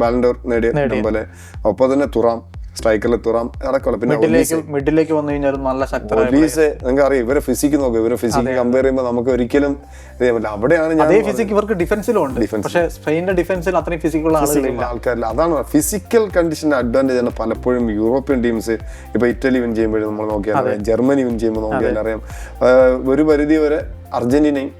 ബാലൻഡോർ നേടിയ ഡംബലെ, ഒപ്പം തന്നെ തുറാം സ്ട്രൈക്കറിൽ തുറാം അടക്കമുള്ള. പിന്നെ മിഡിലേക്ക് വന്നു കഴിഞ്ഞാൽ നല്ല ശക്തമായ നിങ്ങൾക്ക് അറിയാം ഇവരെ ഫിസിക്ക് നോക്കുക. ഇവരെ ഫിസിക്ക് കമ്പയർ ചെയ്യുമ്പോൾ നമുക്ക് ഒരിക്കലും അവിടെയാണ് അതേ ഫിസിക്ക് ഇവർക്ക് ഡിഫൻസിലും ഉണ്ട്. പക്ഷേ സ്പെയിനിന്റെ ഡിഫൻസിൽ അത്രയും ഫിസിക്കുള്ള ആൾക്കാരില്ല. അതാണ് ഫിസിക്കൽ കണ്ടീഷന്റെ അഡ്വാൻറ്റേജ് ആണ് പലപ്പോഴും യൂറോപ്യൻ ടീംസ്. ഇപ്പൊ ഇറ്റലി വിൻ ചെയ്യുമ്പോഴും നമ്മൾ നോക്കിയാൽ അറിയാം, ജർമ്മനി വിൻ ചെയ്യുമ്പോൾ നോക്കിയാൽ അറിയാം, ഒരു പരിധി വരെ അർജന്റീനയും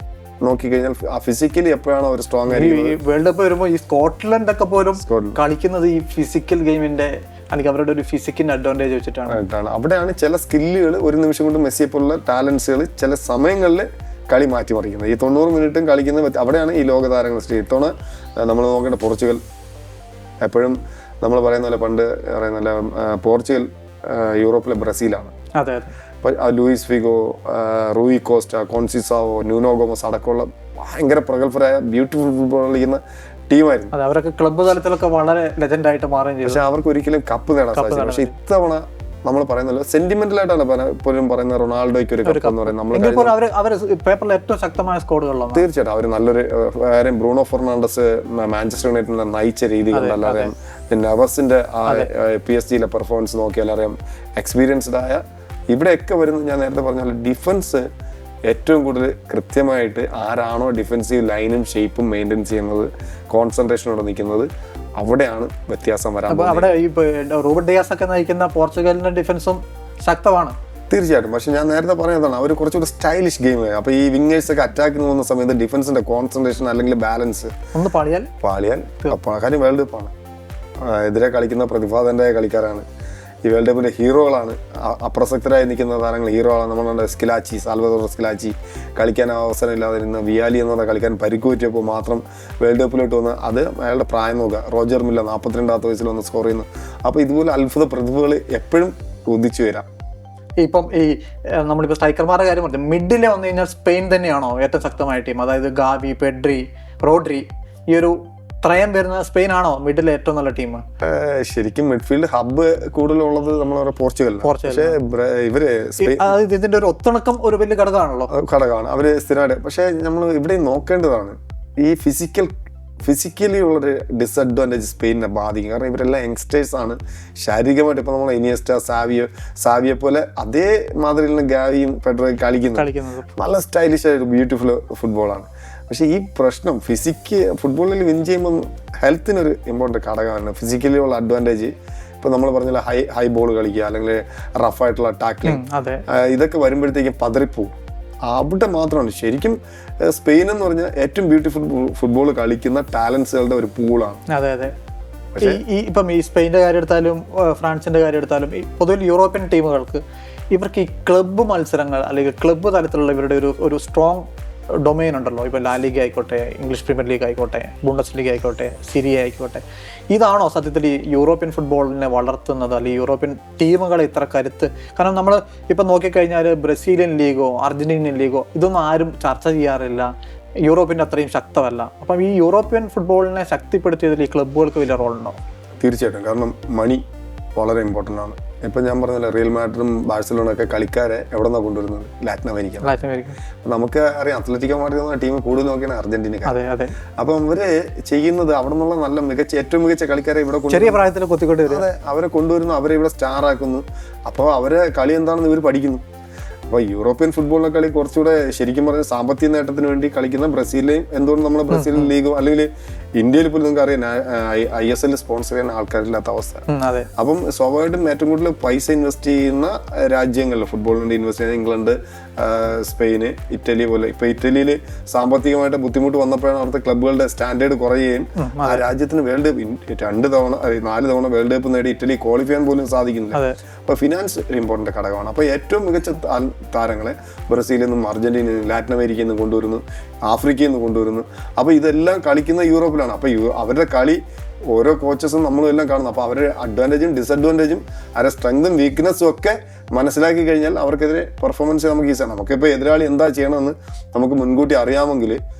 നോക്കിക്കഴിഞ്ഞാൽ ഫിസിക്കലി എപ്പോഴാണ് അവർ സ്ട്രോങ് ആയിരിക്കും. വേൾഡ് കപ്പ് വരുമ്പോൾ ഈ സ്കോട്ട്ലൻഡ് ഒക്കെ പോലും കളിക്കുന്നത് ഈ ഫിസിക്കൽ ഗെയിമിന്റെ അല്ലെങ്കിൽ അവരുടെ ഒരു ഫിസിക്കിന്റെ അഡ്വാൻറ്റേജ് വെച്ചിട്ടാണ്. അവിടെയാണ് ചില സ്കില്ലുകൾ ഒരു നിമിഷം കൊണ്ട് മെസ്സിയെ പോലുള്ള ടാലൻസുകൾ ചില സമയങ്ങളിൽ കളി മാറ്റിമറിക്കുന്നത്. ഈ 90 മിനിറ്റും കളിക്കുന്നത് അവിടെയാണ് ഈ ലോക താരങ്ങൾ. ഇത്തവണ നമ്മൾ നോക്കേണ്ട പോർച്ചുഗൽ എപ്പോഴും നമ്മൾ പറയുന്ന പോലെ പണ്ട് പറയുന്ന പോർച്ചുഗൽ യൂറോപ്പിലെ ബ്രസീലാണ്. Luis Figo, Rui Costa, Conceicao, Nuno Gomes അടക്കമുള്ള ഭയങ്കര പ്രഗത്ഭരായ ബ്യൂട്ടിഫുൾ ഫുട്ബോൾ കളിക്കുന്ന ടീമായിരുന്നു. അവരൊക്കെ ക്ലബ്ബ് തലത്തിലൊക്കെ വളരെ ലെജൻഡ് ആയിട്ട് മാറുകയും ചെയ്തു. പക്ഷെ അവർക്ക് ഒരിക്കലും കപ്പ് നേടാൻ സാധിച്ചു. പക്ഷെ ഇത്തവണ നമ്മൾ പറയുന്നല്ലോ സെന്റിമെന്റൽ ആയിട്ടാണ് പോലും പറയുന്നത് റൊണാൾഡോയ്ക്ക് ഒരു കപ്പ് എന്ന് പറയുന്നത് പേപ്പറിൽ ഏറ്റവും ശക്തമായ സ്കോഡുകളാണ്. തീർച്ചയായിട്ടും അവർ നല്ലൊരു കാര്യം. ബ്രൂണോ ഫെർണാണ്ടസ് മാഞ്ചസ്റ്റർ യുണൈറ്റഡിനെ നയിച്ച രീതി കണ്ടല്ലാതെ നവസിന്റെ PSG പെർഫോമൻസ് നോക്കിയാൽ അറിയാം. എക്സ്പീരിയൻസ്ഡ് ആയ ഇവിടെയൊക്കെ വരുന്നത് ഞാൻ നേരത്തെ പറഞ്ഞ ഡിഫൻസ് ഏറ്റവും കൂടുതൽ കൃത്യമായിട്ട് ആരാണോ ഡിഫൻസീവ് ലൈനും ഷേപ്പും മെയിൻറ്റെയിൻ ചെയ്യുന്നത്, കോൺസെൻട്രേഷനോടെ നിൽക്കുന്നത്, അവിടെയാണ് വ്യത്യാസം വരാൻ. അവിടെ ഈ റൂബർട്ട് ഡിയാസ് ഒക്കെ നയിക്കുന്ന പോർച്ചുഗലിന്റെ ഡിഫൻസും ശക്തമാണ് തീർച്ചയായിട്ടും. പക്ഷെ ഞാൻ നേരത്തെ പറഞ്ഞതാണ് അവർ കുറച്ചുകൂടി സ്റ്റൈലിഷ് ഗെയിം. അപ്പൊ ഈ വിങ്ങേഴ്സ് ഒക്കെ അറ്റാക്കിന് പോകുന്ന സമയത്ത് ഡിഫൻസിന്റെ കോൺസെൻട്രേഷൻ അല്ലെങ്കിൽ ബാലൻസ് ഒന്ന് പാളിയാൽ കാര്യം വേൾഡ് കപ്പാണ്. എതിരെ കളിക്കുന്ന പ്രതിഭാതന്റെ കളിക്കാരാണ്. ഈ വേൾഡ് കപ്പിന്റെ ഹീറോകളാണ്. അപ്രസക്തരായി നിൽക്കുന്ന താരങ്ങൾ ഹീറോകളാണ്. നമ്മളുടെ സ്കിലാച്ചി, സാൽവദോർ സ്കിലാച്ചി കളിക്കാൻ അവസരമില്ലാതിരുന്ന വിയാലി എന്ന് പറഞ്ഞ കളിക്കാൻ പരിക്ക് പറ്റിയപ്പോൾ മാത്രം വേൾഡ് കപ്പിലോട്ട് വന്ന് അത് അയാളുടെ പ്രായം നോക്കുക. റോജർ മില്ല 42-ാമത്തെ വയസ്സിൽ വന്ന് സ്കോർ ചെയ്യുന്നു. അപ്പോൾ ഇതുപോലെ അത്ഭുത പ്രതിഭകൾ എപ്പോഴും ഉദിച്ചു വരാം. ഇപ്പം ഈ നമ്മളിപ്പോൾ സ്ട്രൈക്കർമാരുടെ കാര്യം പറഞ്ഞു, മിഡിൽ വന്നു കഴിഞ്ഞാൽ സ്പെയിൻ തന്നെയാണോ ഏറ്റവും ശക്തമായ ടീം? അതായത് ഗാവി, പെഡ്രി, റോഡ്രി, ഈ ഒരു ത്രയം വരുന്ന സ്പെയിൻ ആണോ മിഡിലെ ഏറ്റവും നല്ല ടീം? ശരിക്കും മിഡ്ഫീൽഡ് ഹബ്ബ് കൂടുതലുള്ളത് നമ്മൾ പോർച്ചുഗൽ. പക്ഷേ ഇവര് ഇതിന്റെ ഒരു ഒത്തിണക്കം ഒരു വലിയ ഘടകമാണ് അവര് സ്ഥിരമായിട്ട്. പക്ഷെ നമ്മൾ ഇവിടെ നോക്കേണ്ടതാണ് ഈ ഫിസിക്കലി ഉള്ളൊരു ഡിസഡ്വാൻറ്റേജ് സ്പെയിനിനെ ബാധിക്കും. കാരണം ഇവരെല്ലാം യങ്സ്റ്റേഴ്സ് ആണ്. ശാരീരികമായിട്ട് ഇപ്പോൾ നമ്മൾ ഇനിയസ്റ്റ, സാവിയെ പോലെ അതേ മാതിരിയുള്ള ഗാവിയും പെഡ്രോയും കളിക്കുന്നത് നല്ല സ്റ്റൈലിഷ് ആയിട്ട് ബ്യൂട്ടിഫുൾ ഫുട്ബോളാണ്. പക്ഷേ ഈ പ്രശ്നം ഫുട്ബോളിൽ വിൻ ചെയ്യുമ്പോൾ ഹെൽത്തിനൊരു ഇമ്പോർട്ടൻ്റ് ഘടകമാണ്. ഫിസിക്കലി ഉള്ള അഡ്വാൻറ്റേജ് ഇപ്പോൾ നമ്മൾ പറഞ്ഞ ഹൈ ബോൾ കളിക്കുക അല്ലെങ്കിൽ റഫായിട്ടുള്ള ടാക്ലിങ്, ഇതൊക്കെ വരുമ്പോഴത്തേക്കും പതറിപ്പോവും. അവിടെ മാത്രമാണ് ശരിക്കും സ്പെയിൻ എന്ന് പറഞ്ഞാൽ ഏറ്റവും ബ്യൂട്ടിഫുൾ ഫുട്ബോൾ കളിക്കുന്ന ടാലൻസുകളുടെ ഒരു പൂളാണ്. അതെ അതെ. ഇപ്പം ഈ സ്പെയിൻ്റെ കാര്യം എടുത്താലും ഫ്രാൻസിന്റെ കാര്യം എടുത്താലും പൊതുവിൽ യൂറോപ്യൻ ടീമുകൾക്ക് ഇവർക്ക് ഈ ക്ലബ്ബ് മത്സരങ്ങൾ അല്ലെങ്കിൽ ക്ലബ്ബ് തലത്തിലുള്ള ഇവരുടെ ഒരു സ്ട്രോങ് ഡൊമൈൻ ഉണ്ടല്ലോ. ഇപ്പോൾ ലാ ലീഗ് ആയിക്കോട്ടെ, ഇംഗ്ലീഷ് പ്രീമിയർ ലീഗ് ആയിക്കോട്ടെ, ബുണ്ടസ് ലീഗ് ആയിക്കോട്ടെ, സിരിയ ആയിക്കോട്ടെ, ഇതാണോ സത്യത്തിൽ ഈ യൂറോപ്യൻ ഫുട്ബോളിനെ വളർത്തുന്നത് അല്ലെങ്കിൽ യൂറോപ്യൻ ടീമുകളെ ഇത്ര കരുത്ത്? കാരണം നമ്മൾ ഇപ്പം നോക്കിക്കഴിഞ്ഞാൽ ബ്രസീലിയൻ ലീഗോ അർജന്റീനിയൻ ലീഗോ ഇതൊന്നും ആരും ചർച്ച ചെയ്യാറില്ല, യൂറോപ്പിൻ്റെ അത്രയും ശക്തമല്ല. അപ്പം ഈ യൂറോപ്യൻ ഫുട്ബോളിനെ ശക്തിപ്പെടുത്തിയതിൽ ഈ ക്ലബ്ബുകൾക്ക് വലിയ റോളുണ്ടോ? തീർച്ചയായിട്ടും. കാരണം മണി വളരെ ഇമ്പോർട്ടൻ്റ് ആണ്. ഇപ്പം ഞാൻ പറഞ്ഞില്ല, റിയൽ മാഡ്രിഡും ബാഴ്സലോണയൊക്കെ കളിക്കാരെ എവിടെ നിന്നാണ് കൊണ്ടുവരുന്നത്? Latin America. നമുക്ക് അറിയാം അത്ലറ്റിക്കോ മാഡ്രിഡ് എന്ന ടീം കൂടുതൽ നോക്കിയാണ് അർജന്റീനക്കാർ. അപ്പം അവര് ചെയ്യുന്നത് അവിടെ നിന്നുള്ള നല്ല ഏറ്റവും മികച്ച കളിക്കാരെ ഇവിടെ ചെറിയ പ്രായത്തിൽ കൊത്തിക്കൊണ്ട് അവരെ കൊണ്ടുവരുന്നു, അവരെ ഇവിടെ സ്റ്റാർ ആക്കുന്നു. അപ്പോൾ അവരെ കളി എന്താണെന്ന് ഇവർ പഠിക്കുന്നു. അപ്പോൾ യൂറോപ്യൻ ഫുട്ബോളിനെ കളി കുറച്ചുകൂടെ ശരിക്കും പറഞ്ഞാൽ സാമ്പത്തിക നേട്ടത്തിന് വേണ്ടി കളിക്കുന്ന ബ്രസീലിലെയും എന്തുകൊണ്ട് നമ്മൾ ബ്രസീൽ ലീഗോ അല്ലെങ്കിൽ ഇന്ത്യയിൽ പോലും നിങ്ങൾക്ക് അറിയാം ISL സ്പോൺസർ ചെയ്യുന്ന ആൾക്കാരില്ലാത്ത അവസ്ഥ. അപ്പം സ്വാഭാവികമായിട്ടും ഏറ്റവും കൂടുതൽ പൈസ ഇൻവെസ്റ്റ് ചെയ്യുന്ന രാജ്യങ്ങളിൽ ഫുട്ബോളിന് വേണ്ടി ഇൻവെസ്റ്റ് ചെയ്യുന്ന ഇംഗ്ലണ്ട്, സ്പെയിന്, ഇറ്റലി പോലെ. ഇപ്പൊ ഇറ്റലിയിൽ സാമ്പത്തികമായിട്ട് ബുദ്ധിമുട്ട് വന്നപ്പോഴാണ് അവിടുത്തെ ക്ലബ്ബുകളുടെ സ്റ്റാൻഡേർഡ് കുറയുകയും ആ രാജ്യത്തിന് 4 തവണ വേൾഡ് കപ്പ് നേടി ഇറ്റലി ക്വാളിഫൈ ചെയ്യാൻ പോലും സാധിക്കുന്നില്ല. അപ്പൊ ഫിനാൻസ് ഒരു ഇമ്പോർട്ടന്റ് ഘടകമാണ്. അപ്പൊ ഏറ്റവും മികച്ച താരങ്ങളെ ബ്രസീലിൽ നിന്നും അർജന്റീനയിൽ നിന്നും ലാറ്റിൻ അമേരിക്കയിൽ നിന്ന് കൊണ്ടുവരുന്നു, ആഫ്രിക്കയിൽ നിന്ന് കൊണ്ടുവരുന്നു. അപ്പൊ ഇതെല്ലാം കളിക്കുന്ന യൂറോപ്പിലാണ്. അപ്പൊ അവരുടെ കളി ഓരോ കോച്ചസും നമ്മളും എല്ലാം കാണുന്നു. അപ്പോൾ അവരുടെ അഡ്വാൻറ്റേജും ഡിസഡ്വാൻറ്റേജും അവരുടെ സ്ട്രെങ്തും വീക്ക്നെസ്സും ഒക്കെ മനസ്സിലാക്കി കഴിഞ്ഞാൽ അവർക്കെതിരെ പെർഫോമൻസ് നമുക്ക് ഈസിയാണ്. നമുക്കിപ്പോൾ എതിരാളി എന്താ ചെയ്യണമെന്ന് നമുക്ക് മുൻകൂട്ടി അറിയാമെങ്കിൽ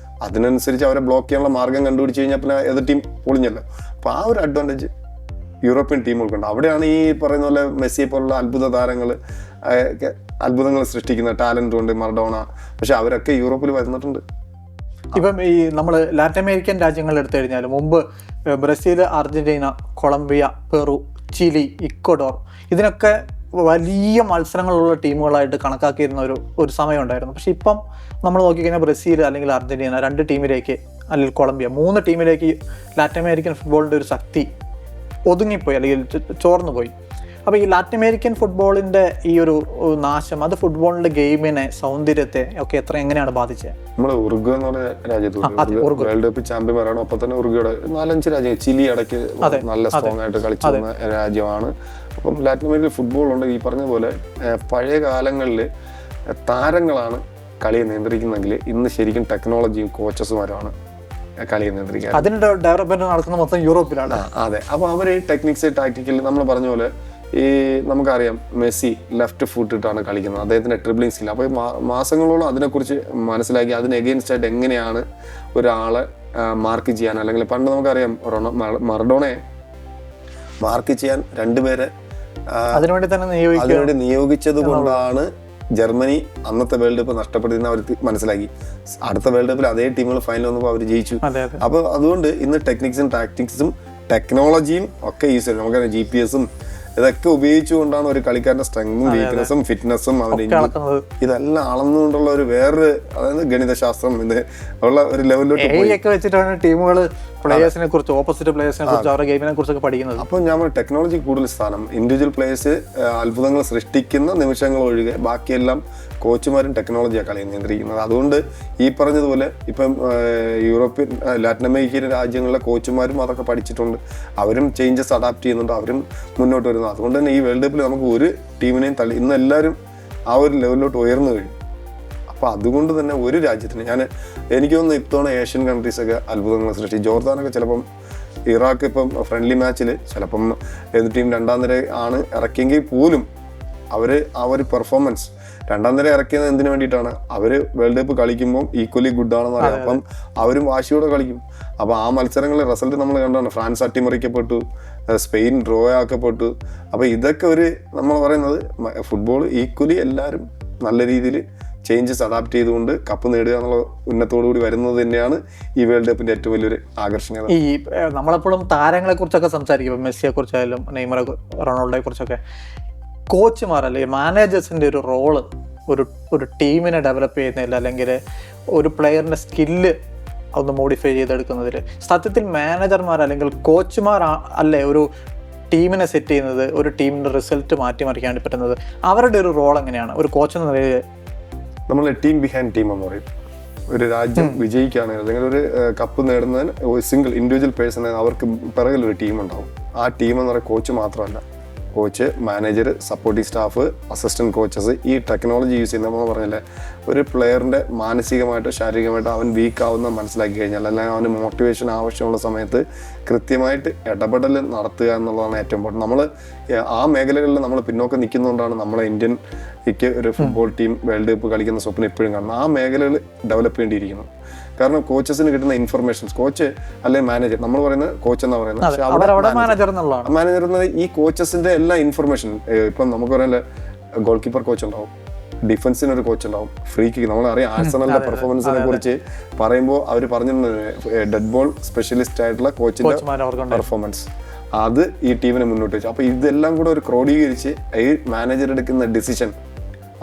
അതിനനുസരിച്ച് അവരെ ബ്ലോക്ക് ചെയ്യാനുള്ള മാർഗം കണ്ടുപിടിച്ച് കഴിഞ്ഞാൽ പിന്നെ എതിർ ടീം പൊളിഞ്ഞല്ലോ. അപ്പോൾ ആ ഒരു അഡ്വാൻറ്റേജ് യൂറോപ്യൻ ടീമുകൾക്കുണ്ട്. അവിടെയാണ് ഈ പറയുന്ന പോലെ മെസ്സിയെ പോലുള്ള അത്ഭുതങ്ങൾ സൃഷ്ടിക്കുന്ന ടാലന്റ് കൊണ്ട് മറഡോണ. പക്ഷെ അവരൊക്കെ യൂറോപ്പിൽ വരുന്നിട്ടുണ്ട്. ഇപ്പം ഈ നമ്മൾ ലാറ്റിൻ അമേരിക്കൻ രാജ്യങ്ങൾ എടുത്തു കഴിഞ്ഞാൽ മുമ്പ് Brazil, Argentina, Colombia, Peru, Chile, Ecuador ഇതിനൊക്കെ വലിയ മത്സരങ്ങളുള്ള ടീമുകളായിട്ട് കണക്കാക്കിയിരുന്ന ഒരു സമയം ഉണ്ടായിരുന്നു. പക്ഷെ ഇപ്പം നമ്മൾ നോക്കിക്കഴിഞ്ഞാൽ ബ്രസീൽ അല്ലെങ്കിൽ അർജന്റീന 2 ടീമിലേക്ക് അല്ലെങ്കിൽ കൊളംബിയ 3 ടീമിലേക്ക് ലാറ്റിൻ അമേരിക്കൻ ഫുട്ബോളിൻ്റെ ഒരു ശക്തി ഒതുങ്ങിപ്പോയി അല്ലെങ്കിൽ ചോർന്നു പോയി. അപ്പോൾ ഈ ലാറ്റിൻ അമേരിക്കൻ ഫുട്ബോളിൻ്റെ ഈ ഒരു നാശം അത് ഫുട്ബോളിൻ്റെ ഗെയിമിനെ, സൗന്ദര്യത്തെ ഒക്കെ എങ്ങനെയാണ് ബാധിച്ചത്? നമ്മൾ ഉറുഗ്വ എന്ന് പറഞ്ഞ രാജ്യത്ത് വേൾഡ് കപ്പ് ചാമ്പ്യന്മാരാണ്. ഒപ്പം തന്നെ ഉറുഗ്വയുടെ 4-5 രാജ്യങ്ങൾ, ചിലി ഇടയ്ക്ക് നല്ല സ്ട്രോങ് ആയിട്ട് കളിച്ചു വന്ന രാജ്യമാണ്. അപ്പം ലാറ്റിൻ അമേരിക്കൻ ഫുട്ബോളുണ്ട്. ഈ പറഞ്ഞ പോലെ പഴയ കാലങ്ങളിൽ താരങ്ങളാണ് കളിയെ നിയന്ത്രിക്കുന്നെങ്കിൽ ഇന്ന് ശരിക്കും ടെക്നോളജിയും കോച്ചസുമാരുമാണ് കളിയെ നിയന്ത്രിക്കുക. അതിന്റെ ഡെവലപ്മെന്റ് നടക്കുന്ന മൊത്തം യൂറോപ്പിലാണ്. അതെ. അപ്പോൾ അവർ ടെക്നിക്സ്, ടാക്ടിക്കൽ നമ്മൾ പറഞ്ഞ പോലെ ഈ നമുക്കറിയാം മെസ്സി ലെഫ്റ്റ് ഫുട്ട് ഇട്ടാണ് കളിക്കുന്നത്, അദ്ദേഹത്തിൻ്റെ ട്രിബ്ലിംഗ് സ്കിൽ. അപ്പോൾ മാസങ്ങളോളം അതിനെക്കുറിച്ച് മനസ്സിലാക്കി അതിന് എഗെയിൻസ്റ്റ് ആയിട്ട് എങ്ങനെയാണ് ഒരാളെ മാർക്ക് ചെയ്യാൻ, അല്ലെങ്കിൽ പണ്ട് നമുക്കറിയാം മറഡോണയെ മാർക്ക് ചെയ്യാൻ 2 പേരെ അതിനുവേണ്ടി നിയോഗിച്ചത് കൊണ്ടാണ് ജർമ്മനി അന്നത്തെ വേൾഡ് കപ്പ് നഷ്ടപ്പെടുത്തുന്ന അവർ മനസ്സിലാക്കി. അടുത്ത വേൾഡ് കപ്പിൽ അതേ ടീമുകൾ ഫൈനൽ വന്നപ്പോൾ അവർ ജയിച്ചു. അപ്പോൾ അതുകൊണ്ട് ഇന്ന് ടെക്നിക്സും ടാക്ടിക്സും ടെക്നോളജിയും ഒക്കെ യൂസ് ചെയ്യും. നമുക്കറിയാം GPS ഇതൊക്കെ ഉപയോഗിച്ചുകൊണ്ടാണ് ഒരു കളിക്കാരന്റെ സ്ട്രെങ്തും വീക്ക്നെസ്സും ഫിറ്റ്നസ്സും അവന്റെ ഇതെല്ലാം അളന്നുകൊണ്ടുള്ള ഒരു വേറൊരു, അതായത് ഗണിതശാസ്ത്രം ഇത് ഉള്ള ഒരു ലെവലിലോട്ട് ഒക്കെ വെച്ചിട്ടാണ് ടീമുകൾ പ്ലേയേഴ്സിനെ കുറിച്ച്, ഓപ്പോസിറ്റ് പ്ലേയേഴ്സിനെ കുറിച്ച്, അവരുടെ ഗെയിമിനെ കുറിച്ചൊക്കെ പഠിക്കുന്നത്. അപ്പോൾ ഞാൻ ടെക്നോളജി കൂടുതൽ സ്ഥാനം, ഇൻഡിവിജ്വൽ പ്ലേയേഴ്സ് അത്ഭുതങ്ങൾ സൃഷ്ടിക്കുന്ന നിമിഷങ്ങൾ ഒഴികെ ബാക്കിയെല്ലാം കോച്ചുമാരും ടെക്നോളജിയാണ് കളി നിയന്ത്രിക്കുന്നത്. അതുകൊണ്ട് ഈ പറഞ്ഞതുപോലെ ഇപ്പം യൂറോപ്യൻ ലാറ്റിൻ അമേരിക്കൻ രാജ്യങ്ങളിലെ കോച്ചുമാരും അതൊക്കെ പഠിച്ചിട്ടുണ്ട്. അവരും ചേഞ്ചസ് അഡാപ്റ്റ് ചെയ്യുന്നുണ്ട്, അവരും മുന്നോട്ട് വരുന്നു. അതുകൊണ്ട് തന്നെ ഈ വേൾഡ് കപ്പിൽ നമുക്ക് ഒരു ടീമിനെയും തള്ളി, ഇന്ന് എല്ലാവരും ആ ഒരു ലെവലിലോട്ട് ഉയർന്നു കഴിഞ്ഞു. അപ്പോൾ അതുകൊണ്ട് തന്നെ ഒരു രാജ്യത്തിന് എനിക്ക് തോന്നുന്നു ഇത്തവണ ഏഷ്യൻ കൺട്രീസൊക്കെ അത്ഭുതങ്ങൾ സൃഷ്ടിച്ചു. ജോർദാനൊക്കെ ചിലപ്പം ഇറാഖ് ഇപ്പം ഫ്രണ്ട്ലി മാച്ചിൽ ചിലപ്പം ഏത് ടീം രണ്ടാം നിര ആണ് ഇറക്കിയെങ്കിൽ പോലും ആ ഒരു പെർഫോമൻസ് രണ്ടാം നിര ഇറക്കിയത് എന്തിനു വേണ്ടിയിട്ടാണ്? അവർ വേൾഡ് കപ്പ് കളിക്കുമ്പോൾ ഈക്വലി ഗുഡ് ആണെന്ന് അറിയാം. അപ്പം അവരും വാശിയോടെ കളിക്കും. അപ്പോൾ ആ മത്സരങ്ങളിലെ റിസൾട്ട് നമ്മൾ കണ്ടാണ്. ഫ്രാൻസ് അട്ടിമറിക്കപ്പെട്ടു, സ്പെയിൻ ഡ്രോ ആക്കപ്പെട്ടു. അപ്പോൾ ഇതൊക്കെ നമ്മൾ പറയുന്നത് ഫുട്ബോൾ ഈക്വലി എല്ലാവരും നല്ല രീതിയിൽ ചേഞ്ചസ് അഡാപ്റ്റ് ചെയ്തുകൊണ്ട് കപ്പ് നേടുക എന്നുള്ള ഉന്നത്തോടു കൂടി വരുന്നത് തന്നെയാണ് ഈ വേൾഡ് കപ്പിന്റെ ഏറ്റവും വലിയൊരു ആകർഷണീയത. ഈ നമ്മളെപ്പോഴും താരങ്ങളെ കുറിച്ചൊക്കെ സംസാരിക്കും, മെസ്സിയെ കുറിച്ചായാലും നെയ്മറെ, റൊണാൾഡോയെ കുറിച്ചൊക്കെ. കോച്ചുമാർ അല്ലെങ്കിൽ മാനേജേഴ്സിന്റെ ഒരു റോള് ഒരു ടീമിനെ ഡെവലപ്പ് ചെയ്യുന്നതിൽ, അല്ലെങ്കിൽ ഒരു പ്ലെയറിന്റെ സ്കില്ല് ഒന്ന് മോഡിഫൈ ചെയ്തെടുക്കുന്നതിൽ സത്യത്തിൽ മാനേജർമാർ അല്ലെങ്കിൽ കോച്ചുമാർ അല്ലേ ഒരു ടീമിനെ സെറ്റ് ചെയ്യുന്നത്, ഒരു ടീമിന്റെ റിസൾട്ട് മാറ്റിമറിക്കാൻ പറ്റുന്നത്? അവരുടെ ഒരു റോൾ എങ്ങനെയാണ് ഒരു കോച്ച് എന്ന നിലയിൽ? നമ്മൾ ടീം ബിഹൈൻഡ് ടീം എന്ന് പറയും. ഒരു രാജ്യം വിജയിക്കുകയാണെങ്കിൽ അല്ലെങ്കിൽ ഒരു കപ്പ് നേടുന്നതിന് സിംഗിൾ ഇൻഡിവിജ്വൽ പേഴ്സൺ അവർക്ക് പിറകിലൊരു ടീം ഉണ്ടാവും. ആ ടീം എന്ന് പറയുന്നത് കോച്ച് മാത്രമല്ല, coach, manager, supporting staff, assistant coaches. ഈ ടെക്നോളജി യൂസ് ചെയ്യുന്ന നമ്മൾ പറഞ്ഞില്ലേ, ഒരു പ്ലെയറിൻ്റെ മാനസികമായിട്ടോ ശാരീരികമായിട്ടോ അവൻ വീക്ക് ആവുന്ന മനസ്സിലാക്കി കഴിഞ്ഞാൽ, അല്ലെങ്കിൽ അവന് മോട്ടിവേഷൻ ആവശ്യമുള്ള സമയത്ത് കൃത്യമായിട്ട് ഇടപെടൽ നടത്തുക എന്നുള്ളതാണ് ഏറ്റവും ഇമ്പോർട്ടൻറ്റ്. നമ്മൾ ആ മേഖലകളിൽ നമ്മൾ പിന്നോക്കം നിൽക്കുന്നതുകൊണ്ടാണ് നമ്മളെ ഇന്ത്യക്ക് ഒരു ഫുട്ബോൾ ടീം വേൾഡ് കപ്പ് കളിക്കുന്ന സ്വപ്നം എപ്പോഴും കാണുന്നത്. ആ മേഖലകൾ ഡെവലപ്പ് ചെയ്യേണ്ടിയിരിക്കുന്നു. കാരണം കോച്ചസിന് കിട്ടുന്ന ഇൻഫർമേഷൻസ്, കോച്ച് അല്ലെങ്കിൽ മാനേജർ, നമ്മൾ പറയുന്നത് കോച്ച് എന്നാ പറയുന്നത്, മാനേജർ എന്നത് ഈ കോച്ചസിന്റെ എല്ലാ ഇൻഫർമേഷൻ. ഇപ്പം നമുക്ക് പറയാൻ ഗോൾ കീപ്പർ കോച്ച് ഉണ്ടാവും, ഡിഫൻസിന് ഒരു കോച്ച് ഉണ്ടാവും, ഫ്രീ കിക്ക്. നമ്മളറിയാം ആഴ്സണലിന്റെ പെർഫോമൻസിനെ കുറിച്ച് പറയുമ്പോൾ അവർ പറഞ്ഞിട്ടുണ്ട് ഡെഡ് ബോൾ സ്പെഷ്യലിസ്റ്റ് ആയിട്ടുള്ള കോച്ചിന്റെ പെർഫോമൻസ്, അത് ഈ ടീമിനെ മുന്നോട്ട് വെച്ചു. അപ്പൊ ഇതെല്ലാം കൂടെ ഒരു ക്രോഡീകരിച്ച് ഈ മാനേജർ എടുക്കുന്ന ഡിസിഷൻ,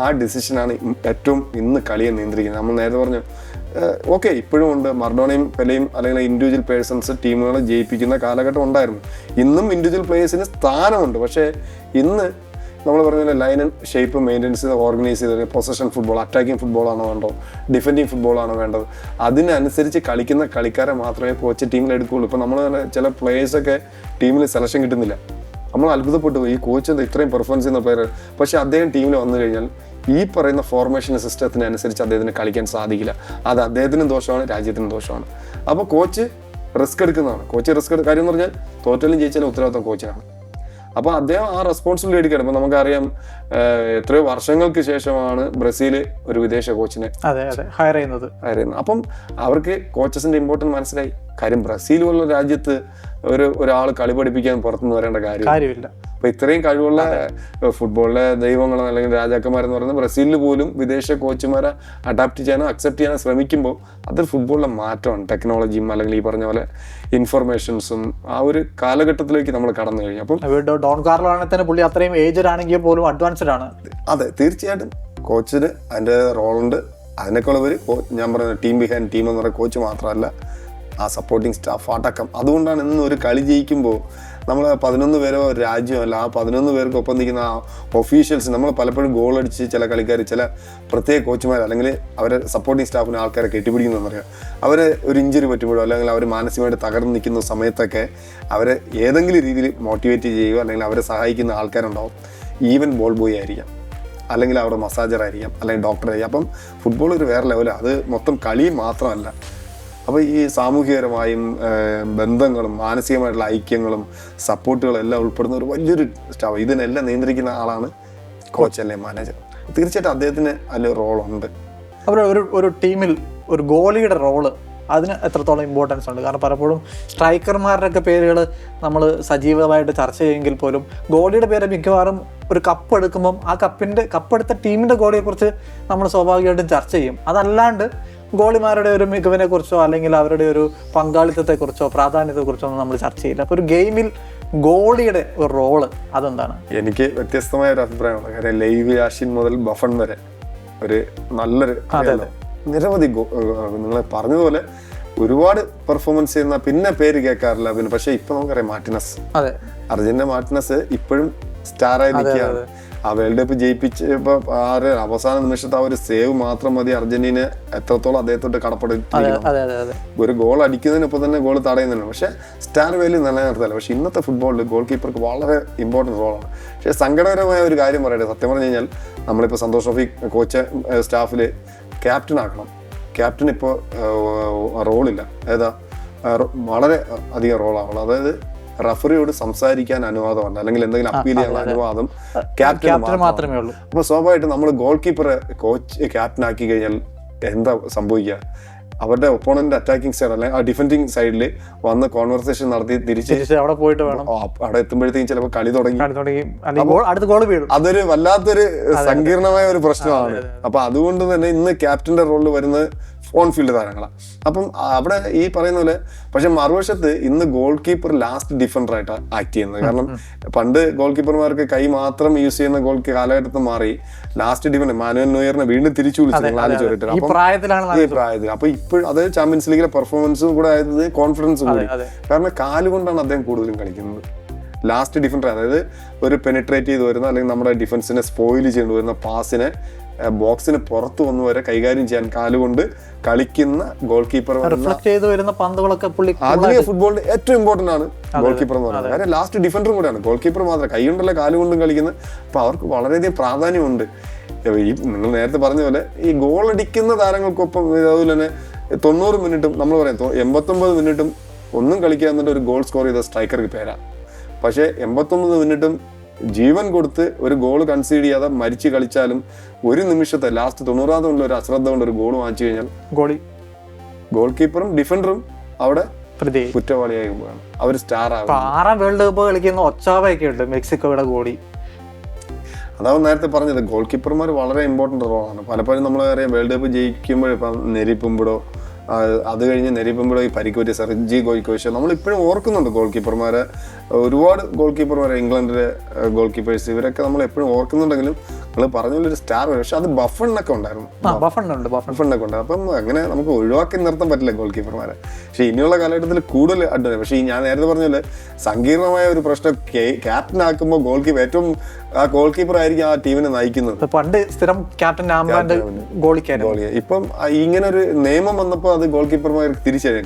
ആ ഡിസിഷനാണ് ഏറ്റവും ഇന്ന് കളിയെ നിയന്ത്രിക്കുന്നത്. നമ്മൾ നേരത്തെ പറഞ്ഞു ഓക്കെ, ഇപ്പോഴും ഉണ്ട് മർഡോണയും പെലയും അല്ലെങ്കിൽ ഇൻഡിവിജ്വൽ പേഴ്സൺസ് ടീമുകളെ ജയിപ്പിക്കുന്ന കാലഘട്ടം ഉണ്ടായിരുന്നു. ഇന്നും ഇൻഡിവിജ്വൽ പ്ലേയേഴ്സിന് സ്ഥാനമുണ്ട്. പക്ഷേ ഇന്ന് നമ്മൾ പറഞ്ഞ line and shape maintenance organise ചെയ്ത് പൊസഷൻ ഫുട്ബോൾ, അറ്റാക്കിംഗ് ഫുട്ബോളാണോ വേണ്ടോ, ഡിഫെൻഡിങ് ഫുട്ബോളാണോ വേണ്ടത്, അതിനനുസരിച്ച് കളിക്കുന്ന കളിക്കാരെ മാത്രമേ കോച്ച് ടീമിൽ എടുക്കുകയുള്ളൂ. ഇപ്പം നമ്മൾ ചില പ്ലേയേഴ്സൊക്കെ ടീമിൽ സെലക്ഷൻ കിട്ടുന്നില്ല. നമ്മൾ അത്ഭുതപ്പെട്ടു പോയി, ഈ കോച്ച് എന്താ ഇത്രയും പെർഫോമൻസ് ചെയ്യുന്ന പ്ലെയർ. പക്ഷേ അദ്ദേഹം ടീമിൽ വന്നു കഴിഞ്ഞാൽ ഈ പറയുന്ന ഫോർമേഷൻ സിസ്റ്റത്തിനനുസരിച്ച് അദ്ദേഹത്തിന് കളിക്കാൻ സാധിക്കില്ല. അത് അദ്ദേഹത്തിനും ദോഷമാണ്, രാജ്യത്തിനും ദോഷമാണ്. അപ്പോൾ കോച്ച് റിസ്ക് എടുക്കുന്നതാണ്. കാര്യം എന്ന് പറഞ്ഞാൽ തോറ്റാലും ജയിച്ചാലും ഉത്തരവാദിത്വം കോച്ചിനാണ്. അപ്പോൾ അദ്ദേഹം ആ റെസ്പോൺസിബിലിറ്റി എടുക്കണം. ഇപ്പം നമുക്കറിയാം എത്രയോ വർഷങ്ങൾക്ക് ശേഷമാണ് ബ്രസീൽ ഒരു വിദേശ കോച്ചിനെ ഹയർ ചെയ്യുന്നത്. അപ്പം അവർക്ക് കോച്ചസിന്റെ ഇമ്പോർട്ടൻസ് മനസ്സിലായി. കാര്യം ബ്രസീൽ പോലുള്ള രാജ്യത്ത് ഒരാൾ കളി പഠിപ്പിക്കാൻ പുറത്തുനിന്ന് വരേണ്ട കാര്യമില്ല. അപ്പൊ ഇത്രയും കഴിവുള്ള ഫുട്ബോളിലെ ദൈവങ്ങൾ അല്ലെങ്കിൽ രാജാക്കന്മാരെന്ന് പറയുന്നത് ബ്രസീലിൽ പോലും വിദേശ കോച്ചുമാരെ അഡാപ്റ്റ് ചെയ്യാനോ അക്സെപ്റ്റ് ചെയ്യാനോ ശ്രമിക്കുമ്പോൾ അതൊരു ഫുട്ബോളിലെ മാറ്റമാണ്. ടെക്നോളജിയും അല്ലെങ്കിൽ ഈ പറഞ്ഞ പോലെ ഇൻഫർമേഷൻസും ആ ഒരു കാലഘട്ടത്തിലേക്ക് നമ്മൾ കടന്നു കഴിഞ്ഞു. അപ്പം ഡോൺ കാർലോ ആണെങ്കിൽ തന്നെ പുള്ളി അത്രയും ഏജ്ഡ് ആണെങ്കിൽ പോലും അഡ്വാൻസ്ഡ് ആണ്. അതെ, തീർച്ചയായിട്ടും കോച്ചിന് അതിൻ്റെ റോളുണ്ട്. അതിനേക്കാളുപരി ഞാൻ പറയുന്നത് ടീം ബിഹൈൻഡ് ടീം എന്ന് പറയുന്ന കോച്ച് മാത്രമല്ല, ആ സപ്പോർട്ടിങ് സ്റ്റാഫ് അടക്കം. അതുകൊണ്ടാണ് ഇന്ന് ഒരു കളി ജയിക്കുമ്പോൾ നമ്മൾ 11 പേരോ രാജ്യമല്ല, ആ 11 പേർക്ക് ഒപ്പം നിൽക്കുന്ന ആ ഒഫീഷ്യൽസ്, നമ്മൾ പലപ്പോഴും ഗോൾ അടിച്ച് ചില കളിക്കാർ, ചില പ്രത്യേക കോച്ചുമാർ അല്ലെങ്കിൽ അവരെ സപ്പോർട്ടിങ് സ്റ്റാഫിന് ആൾക്കാരെ കെട്ടിപ്പിടിക്കുന്നതെന്നറിയാം. അവർ ഒരു ഇഞ്ചുറി പറ്റുമ്പോഴോ അല്ലെങ്കിൽ അവർ മാനസികമായിട്ട് തകർന്ന് നിൽക്കുന്ന സമയത്തൊക്കെ അവരെ ഏതെങ്കിലും രീതിയിൽ മോട്ടിവേറ്റ് ചെയ്യുക അല്ലെങ്കിൽ അവരെ സഹായിക്കുന്ന ആൾക്കാരുണ്ടാവും. ഈവൻ ബോൾ ബോയ് ആയിരിക്കാം, അല്ലെങ്കിൽ അവിടെ മസാജർ ആയിരിക്കാം, അല്ലെങ്കിൽ ഡോക്ടറായിരിക്കും. അപ്പം ഫുട്ബോൾ ഒരു വേറെ ലെവലാണ്. അത് മൊത്തം കളി മാത്രമല്ല. അപ്പോൾ ഈ സാമൂഹികപരമായും ബന്ധങ്ങളും മാനസികമായിട്ടുള്ള ഐക്യങ്ങളും സപ്പോർട്ടുകളും എല്ലാം ഉൾപ്പെടുന്ന ഒരു വലിയൊരു സ്റ്റാഫ്. ഇതിനെല്ലാം നിയന്ത്രിക്കുന്ന ആളാണ് കോച്ച് അല്ലെങ്കിൽ മാനേജർ. തീർച്ചയായിട്ടും അദ്ദേഹത്തിന് അതിൽ റോളുണ്ട്. അപ്പോൾ ഒരു ടീമിൽ ഒരു ഗോളിയുടെ റോള് അതിന് എത്രത്തോളം ഇമ്പോർട്ടൻസ് ഉണ്ട്? കാരണം പലപ്പോഴും സ്ട്രൈക്കർമാരുടെയൊക്കെ പേരുകൾ നമ്മൾ സജീവമായിട്ട് ചർച്ച ചെയ്യുമെങ്കിൽ പോലും ഗോളിയുടെ പേര് മിക്കവാറും ഒരു കപ്പ് എടുക്കുമ്പം ആ കപ്പെടുത്ത ടീമിൻ്റെ ഗോളിയെക്കുറിച്ച് നമ്മൾ സ്വാഭാവികമായിട്ടും ചർച്ച ചെയ്യും. അതല്ലാണ്ട് ഗോളിമാരുടെ ഒരു മികവിനെ കുറിച്ചോ അല്ലെങ്കിൽ അവരുടെ ഒരു പങ്കാളിത്തത്തെക്കുറിച്ചോ പ്രാധാന്യത്തെക്കുറിച്ചോ ഒന്നും നമ്മൾ ചർച്ച ചെയ്യില്ല. അപ്പോൾ ഒരു ഗെയിമിൽ ഗോളിയുടെ ഒരു റോള് അതെന്താണ്? എനിക്ക് വ്യത്യസ്തമായ ഒരു അഭിപ്രായമാണ്. കാര്യം ലൈവ് യാഷിൻ മുതൽ ബഫൺ വരെ ഒരു നല്ലൊരു നിരവധി നിങ്ങൾ പറഞ്ഞതുപോലെ ഒരുപാട് പെർഫോമൻസ് ചെയ്യുന്ന പിന്നെ പേര് കേൾക്കാറില്ല പിന്നെ. പക്ഷെ ഇപ്പൊ നമുക്കറിയാം മാർട്ടിനസ്, അർജന്റീന മാർട്ടിനസ് ഇപ്പോഴും സ്റ്റാറായി നിൽക്കുകയാണ്. ആ വേൾഡ് കപ്പ് ജയിപ്പിച്ചപ്പോ ആ ഒരു അവസാന നിമിഷത്തെ ആ ഒരു സേവ് മാത്രം മതി അർജന്റീന എത്രത്തോളം അദ്ദേഹത്തോട്ട് കടപ്പെട്ടിരിക്കുന്നു. ഒരു ഗോൾ അടിക്കുന്നതിനൊപ്പം തന്നെ ഗോൾ തടയുന്നുണ്ട്. പക്ഷെ സ്റ്റാർ വാല്യൂ നിലനിർത്തല്ല. പക്ഷെ ഇന്നത്തെ ഫുട്ബോളിൽ ഗോൾ കീപ്പർക്ക് വളരെ ഇമ്പോർട്ടൻറ്റ് റോളാണ്. പക്ഷെ സങ്കടകരമായ ഒരു കാര്യം പറയട്ടെ, സത്യം പറഞ്ഞു കഴിഞ്ഞാൽ നമ്മളിപ്പോൾ സന്തോഷ് ട്രോഫി കോച്ച് സ്റ്റാഫിൽ ക്യാപ്റ്റൻ ആക്കണം. ക്യാപ്റ്റൻ ഇപ്പോൾ റോളില്ല. വളരെ അധികം റോളാണ്. അതായത് റഫറിയോട് സംസാരിക്കാൻ അനുവാദമുണ്ട്, അല്ലെങ്കിൽ എന്തെങ്കിലും അപ്പീൽ ചെയ്യാനുള്ള അനുവാദം ക്യാപ്റ്റൻ മാത്രമേ ഉള്ളൂ. അപ്പൊ സ്വാഭാവികമായിട്ടും നമ്മൾ ഗോൾ കീപ്പറെ കോച്ച് ക്യാപ്റ്റൻ ആക്കി കഴിഞ്ഞാൽ എന്താ സംഭവിക്കുക? അവരുടെ ഒപ്പോണന്റ് അറ്റാക്കിംഗ് സൈഡ് അല്ലെങ്കിൽ ആ ഡിഫെൻഡിങ് സൈഡിൽ വന്ന് കോൺവെർസേഷൻ നടത്തി തിരിച്ച് അവിടെ പോയിട്ട് വേണം. അവിടെ എത്തുമ്പോഴത്തേക്കും ചിലപ്പോൾ കളി തുടങ്ങി. അതൊരു വല്ലാത്തൊരു സങ്കീർണമായ ഒരു പ്രശ്നമാണ്. അപ്പൊ അതുകൊണ്ട് തന്നെ ഇന്ന് ക്യാപ്റ്റന്റെ റോളിൽ വരുന്നത് ഓൺ ഫീൽഡ് താരങ്ങളാണ്. അപ്പം അവിടെ ഈ പറയുന്ന പോലെ, പക്ഷെ മറുവശത്ത് ഇന്ന് ഗോൾ കീപ്പർ ലാസ്റ്റ് ഡിഫൻഡർ ആയിട്ട് ആക്ട് ചെയ്യുന്നത്. കാരണം പണ്ട് ഗോൾ കീപ്പർമാർക്ക് കൈ മാത്രം യൂസ് ചെയ്യുന്ന ഗോൾ കാലഘട്ടത്തിൽ മാറി ലാസ്റ്റ് ഡിഫൻഡർ മാനുവൽ നോയറിനെ വീണ്ടും തിരിച്ചു വിളിച്ചു ഈ പ്രായത്തിൽ. അപ്പൊ ഇപ്പോഴും അത് ചാമ്പ്യൻസ് ലീഗിലെ പെർഫോമൻസും കൂടെ ആയത് കോൺഫിഡൻസും കൂടി. കാരണം കാലുകൊണ്ടാണ് അദ്ദേഹം കൂടുതലും കളിക്കുന്നത്. ലാസ്റ്റ് ഡിഫൻഡർ, അതായത് ഒരു പെനിട്രേറ്റ് ചെയ്ത് വരുന്ന അല്ലെങ്കിൽ നമ്മുടെ ഡിഫൻസിനെ സ്പോയിൽ ചെയ്തു വരുന്ന പാസിനെ ബോക്സിന് പുറത്തു വന്നു വരെ കൈകാര്യം ചെയ്യാൻ കാലുകൊണ്ട് കളിക്കുന്ന ഗോൾ കീപ്പർ. ആധുനിക ഫുട്ബോളിൽ ഏറ്റവും ഇമ്പോർട്ടന്റ് ആണ് ഗോൾ കീപ്പർ എന്ന് പറയുന്നത്. കാര്യം ലാസ്റ്റ് ഡിഫൻഡറും കൂടെയാണ്. ഗോൾ കീപ്പർ മാത്രം കൈകൊണ്ടല്ല കാലുകൊണ്ടും കളിക്കുന്നത്. അപ്പൊ അവർക്ക് വളരെയധികം പ്രാധാന്യമുണ്ട്. ഈ നിങ്ങൾ നേരത്തെ പറഞ്ഞ പോലെ ഈ ഗോൾ അടിക്കുന്ന താരങ്ങൾക്കൊപ്പം അതുപോലെ തന്നെ 90 മിനിറ്റും നമ്മൾ പറയാം 89 മിനിറ്റും ഒന്നും കളിക്കുക എന്നിട്ട് ഒരു ഗോൾ സ്കോർ ചെയ്ത സ്ട്രൈക്കർക്ക് പേരാ. പക്ഷെ 89 മിനിറ്റും ജീവൻ കൊടുത്ത് ഒരു ഗോൾ കൺസീഡ് ചെയ്യാതെ മരിച്ചു കളിച്ചാലും ഒരു നിമിഷത്തെ ലാസ്റ്റ് 90ാം മിനിറ്റിൽ ഒരു അശ്രദ്ധ കൊണ്ട് ഒരു ഗോൾ വാങ്ങിച്ചു കഴിഞ്ഞാൽ ഗോൾ കീപ്പറും ഡിഫൻഡറും അവിടെ കുറ്റവാളിയായി പോവാണ്. അവർ സ്റ്റാർ ആകും. 6ാം വേൾഡ് കപ്പ് കളിക്കുന്ന ഒച്ചാവയൊക്കെ ഉണ്ട് മെക്സിക്കോയുടെ ഗോളി. അതാവും നേരത്തെ പറഞ്ഞത്, ഗോൾ കീപ്പർമാർ വളരെ ഇമ്പോർട്ടന്റ് റോളാണ്. പലപ്പോഴും നമ്മൾ അറിയാം വേൾഡ് കപ്പ് ജയിക്കുമ്പോൾ ഇപ്പം നെരിപ്പുംപിടോ അത് കഴിഞ്ഞ് നെരിപ്പുംപിടോ ഈ പരിക്കുപറ്റി സെർജി ഗോയ്ക്കോഷ നമ്മളിപ്പോഴും ഓർക്കുന്നുണ്ട്. ഗോൾ കീപ്പർമാരെ ഒരുപാട് ഗോൾ കീപ്പർമാരെ ഇംഗ്ലണ്ടിലെ ഗോൾ കീപ്പേഴ്സ് ഇവരൊക്കെ നമ്മൾ എപ്പോഴും ഓർക്കുന്നുണ്ടെങ്കിലും നിങ്ങൾ പറഞ്ഞൊരു സ്റ്റാർ. പക്ഷെ അത് ബഫണ്ണൊക്കെ ഉണ്ടായിരുന്നു. ബഫണ്ണൊക്കെ ഉണ്ട്. അപ്പം അങ്ങനെ നമുക്ക് ഒഴിവാക്കി നിർത്താൻ പറ്റില്ല ഗോൾ കീപ്പർമാരെ. പക്ഷെ ഇനിയുള്ള കാലഘട്ടത്തിൽ കൂടുതൽ അഡ്വാൻസ്. പക്ഷേ ഞാൻ നേരത്തെ പറഞ്ഞ സങ്കീർണമായ ഒരു പ്രശ്നം ക്യാപ്റ്റൻ ആക്കുമ്പോൾ ഗോൾ കീപ്പർ ഏറ്റവും ആ ഗോൾ കീപ്പർ ആയിരിക്കും ആ ടീമിനെ നയിക്കുന്നത്. പണ്ട് സ്ഥിരം ക്യാപ്റ്റൻ ഇപ്പം ഇങ്ങനെ ഒരു നിയമം വന്നപ്പോൾ അത് ഗോൾ കീപ്പർമാർക്ക് തിരിച്ചറിയാം.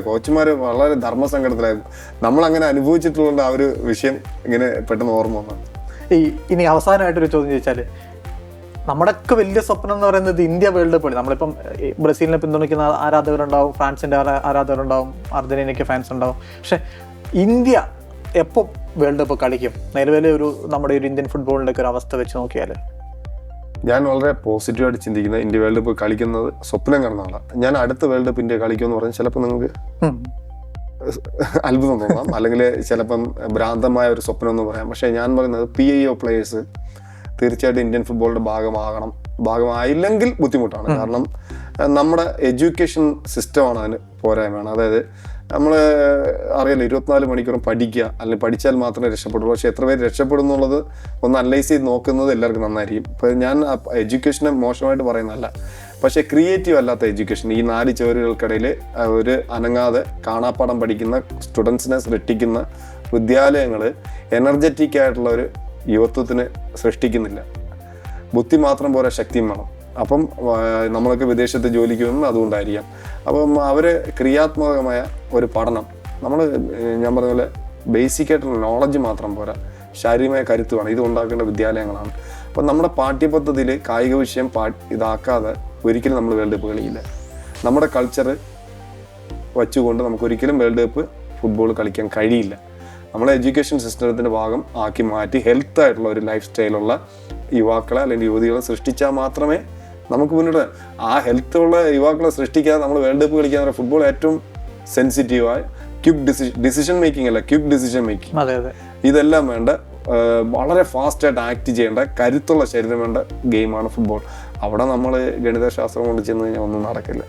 കോച്ചുമാര് വളരെ ധർമ്മസങ്കടത്തിലായിരുന്നു. നമ്മൾ അങ്ങനെ അനുഭവിച്ചിട്ടുള്ള ആ ഒരു വിഷയം ഇങ്ങനെ പെട്ടെന്ന് ഓർമ്മ വന്നു. ഇനി അവസാനമായിട്ടൊരു ചോദ്യം ചോദിച്ചാല്, നമ്മുടെയൊക്കെ വലിയ സ്വപ്നം എന്ന് പറയുന്നത് ഇന്ത്യ വേൾഡ് കപ്പ്. നമ്മളിപ്പം ബ്രസീലിനെ പിന്തുണയ്ക്കുന്ന ആരാധകരുണ്ടാവും, ഫ്രാൻസിന്റെ ആരാധകരുണ്ടാവും, അർജന്റീനയ്ക്ക് ഫാൻസ് ഉണ്ടാവും. പക്ഷെ ഇന്ത്യ എപ്പോൾ വേൾഡ് കപ്പ് കളിക്കും? നിലവിലെ നമ്മുടെ ഒരു ഇന്ത്യൻ ഫുട്ബോളിന്റെ ഒക്കെ ഒരു അവസ്ഥ വെച്ച് നോക്കിയാൽ ഞാൻ വളരെ പോസിറ്റീവായിട്ട് ചിന്തിക്കുന്നത് ഇന്ത്യ വേൾഡ് കപ്പ് കളിക്കുന്നത് സ്വപ്നം കാണുന്നതാണ്. ഞാൻ അടുത്ത വേൾഡ് കപ്പ് ഇന്ത്യ കളിക്കുമെന്ന് പറഞ്ഞാൽ ചിലപ്പോൾ നിങ്ങൾക്ക് അത്ഭുതം തോന്നാം, അല്ലെങ്കിൽ ചിലപ്പം ഭ്രാന്തമായ ഒരു സ്വപ്നം എന്ന് പറയാം. പക്ഷേ ഞാൻ പറയുന്നത് PIO പ്ലേയേഴ്സ് തീർച്ചയായിട്ടും ഇന്ത്യൻ ഫുട്ബോളിന്റെ ഭാഗമായില്ലെങ്കിൽ ബുദ്ധിമുട്ടാണ്. കാരണം നമ്മുടെ എഡ്യൂക്കേഷൻ സിസ്റ്റമാണ് അതിന് പോരായ്മയാണ്. അതായത് നമ്മൾ അറിയാലോ 24 മണിക്കൂറും പഠിക്കുക, അല്ലെങ്കിൽ പഠിച്ചാൽ മാത്രമേ രക്ഷപ്പെടുള്ളൂ. പക്ഷെ എത്ര പേര് രക്ഷപ്പെടും എന്നുള്ളത് ഒന്ന് അനലൈസ് ചെയ്ത് നോക്കുന്നത് എല്ലാവർക്കും നന്നായിരിക്കും. ഇപ്പോൾ ഞാൻ എഡ്യൂക്കേഷനെ മോശമായിട്ട് പറയുന്നതല്ല, പക്ഷെ ക്രിയേറ്റീവ് അല്ലാത്ത എഡ്യൂക്കേഷൻ, ഈ 4 ചുവരുകൾക്കിടയിൽ ഒരു അനങ്ങാതെ കാണാപ്പാടം പഠിക്കുന്ന സ്റ്റുഡൻസിനെ സൃഷ്ടിക്കുന്ന വിദ്യാലയങ്ങൾ എനർജറ്റിക് ആയിട്ടുള്ള ഒരു യുവത്വത്തിന് സൃഷ്ടിക്കുന്നില്ല. ബുദ്ധി മാത്രം പോരാ, ശക്തിയും വേണം. അപ്പം നമ്മളൊക്കെ വിദേശത്ത് ജോലിക്ക് വരുന്നത് അതുകൊണ്ടായിരിക്കാം. അപ്പം അവർ ക്രിയാത്മകമായ ഒരു പഠനം, ഞാൻ പറഞ്ഞ പോലെ ബേസിക് ആയിട്ടുള്ള നോളജ് മാത്രം പോരാ, ശാരീരികമായ കരുത്ത് വേണം. ഇത് ഉണ്ടാക്കേണ്ട വിദ്യാലയങ്ങളാണ്. അപ്പം നമ്മുടെ പാഠ്യപദ്ധതിയിൽ കായിക വിഷയം ഇതാക്കാതെ ഒരിക്കലും നമ്മൾ വേൾഡ് കപ്പ് കളിയില്ല. നമ്മുടെ കൾച്ചർ വച്ചുകൊണ്ട് നമുക്കൊരിക്കലും വേൾഡ് കപ്പ് ഫുട്ബോൾ കളിക്കാൻ കഴിയില്ല. നമ്മളെ എഡ്യൂക്കേഷൻ സിസ്റ്റത്തിൻ്റെ ഭാഗം ആക്കി മാറ്റി ഹെൽത്ത് ആയിട്ടുള്ള ഒരു ലൈഫ് സ്റ്റൈലുള്ള യുവാക്കളെ അല്ലെങ്കിൽ യുവതികളെ സൃഷ്ടിച്ചാൽ മാത്രമേ നമുക്ക് മുന്നോട്ട്. ആ ഹെൽത്ത് ഉള്ള യുവാക്കളെ സൃഷ്ടിക്കാതെ നമ്മൾ വേൾഡ് കപ്പ് കളിക്കാൻ പറഞ്ഞാൽ ഫുട്ബോൾ ഏറ്റവും സെൻസിറ്റീവായ ക്വിക്ക് ഡിസിഷൻ മേക്കിംഗ് അല്ല, ക്വിക്ക് ഡിസിഷൻ മേക്കിംഗ്, ഇതെല്ലാം വേണ്ട വളരെ ഫാസ്റ്റായിട്ട് ആക്ട് ചെയ്യേണ്ട കരുത്തുള്ള ശരീരം വേണ്ട ഗെയിമാണ് ഫുട്ബോൾ. അവിടെ നമ്മൾ ഗണിതശാസ്ത്രം കൊണ്ട് ചെന്ന് കഴിഞ്ഞാൽ ഒന്നും നടക്കില്ല.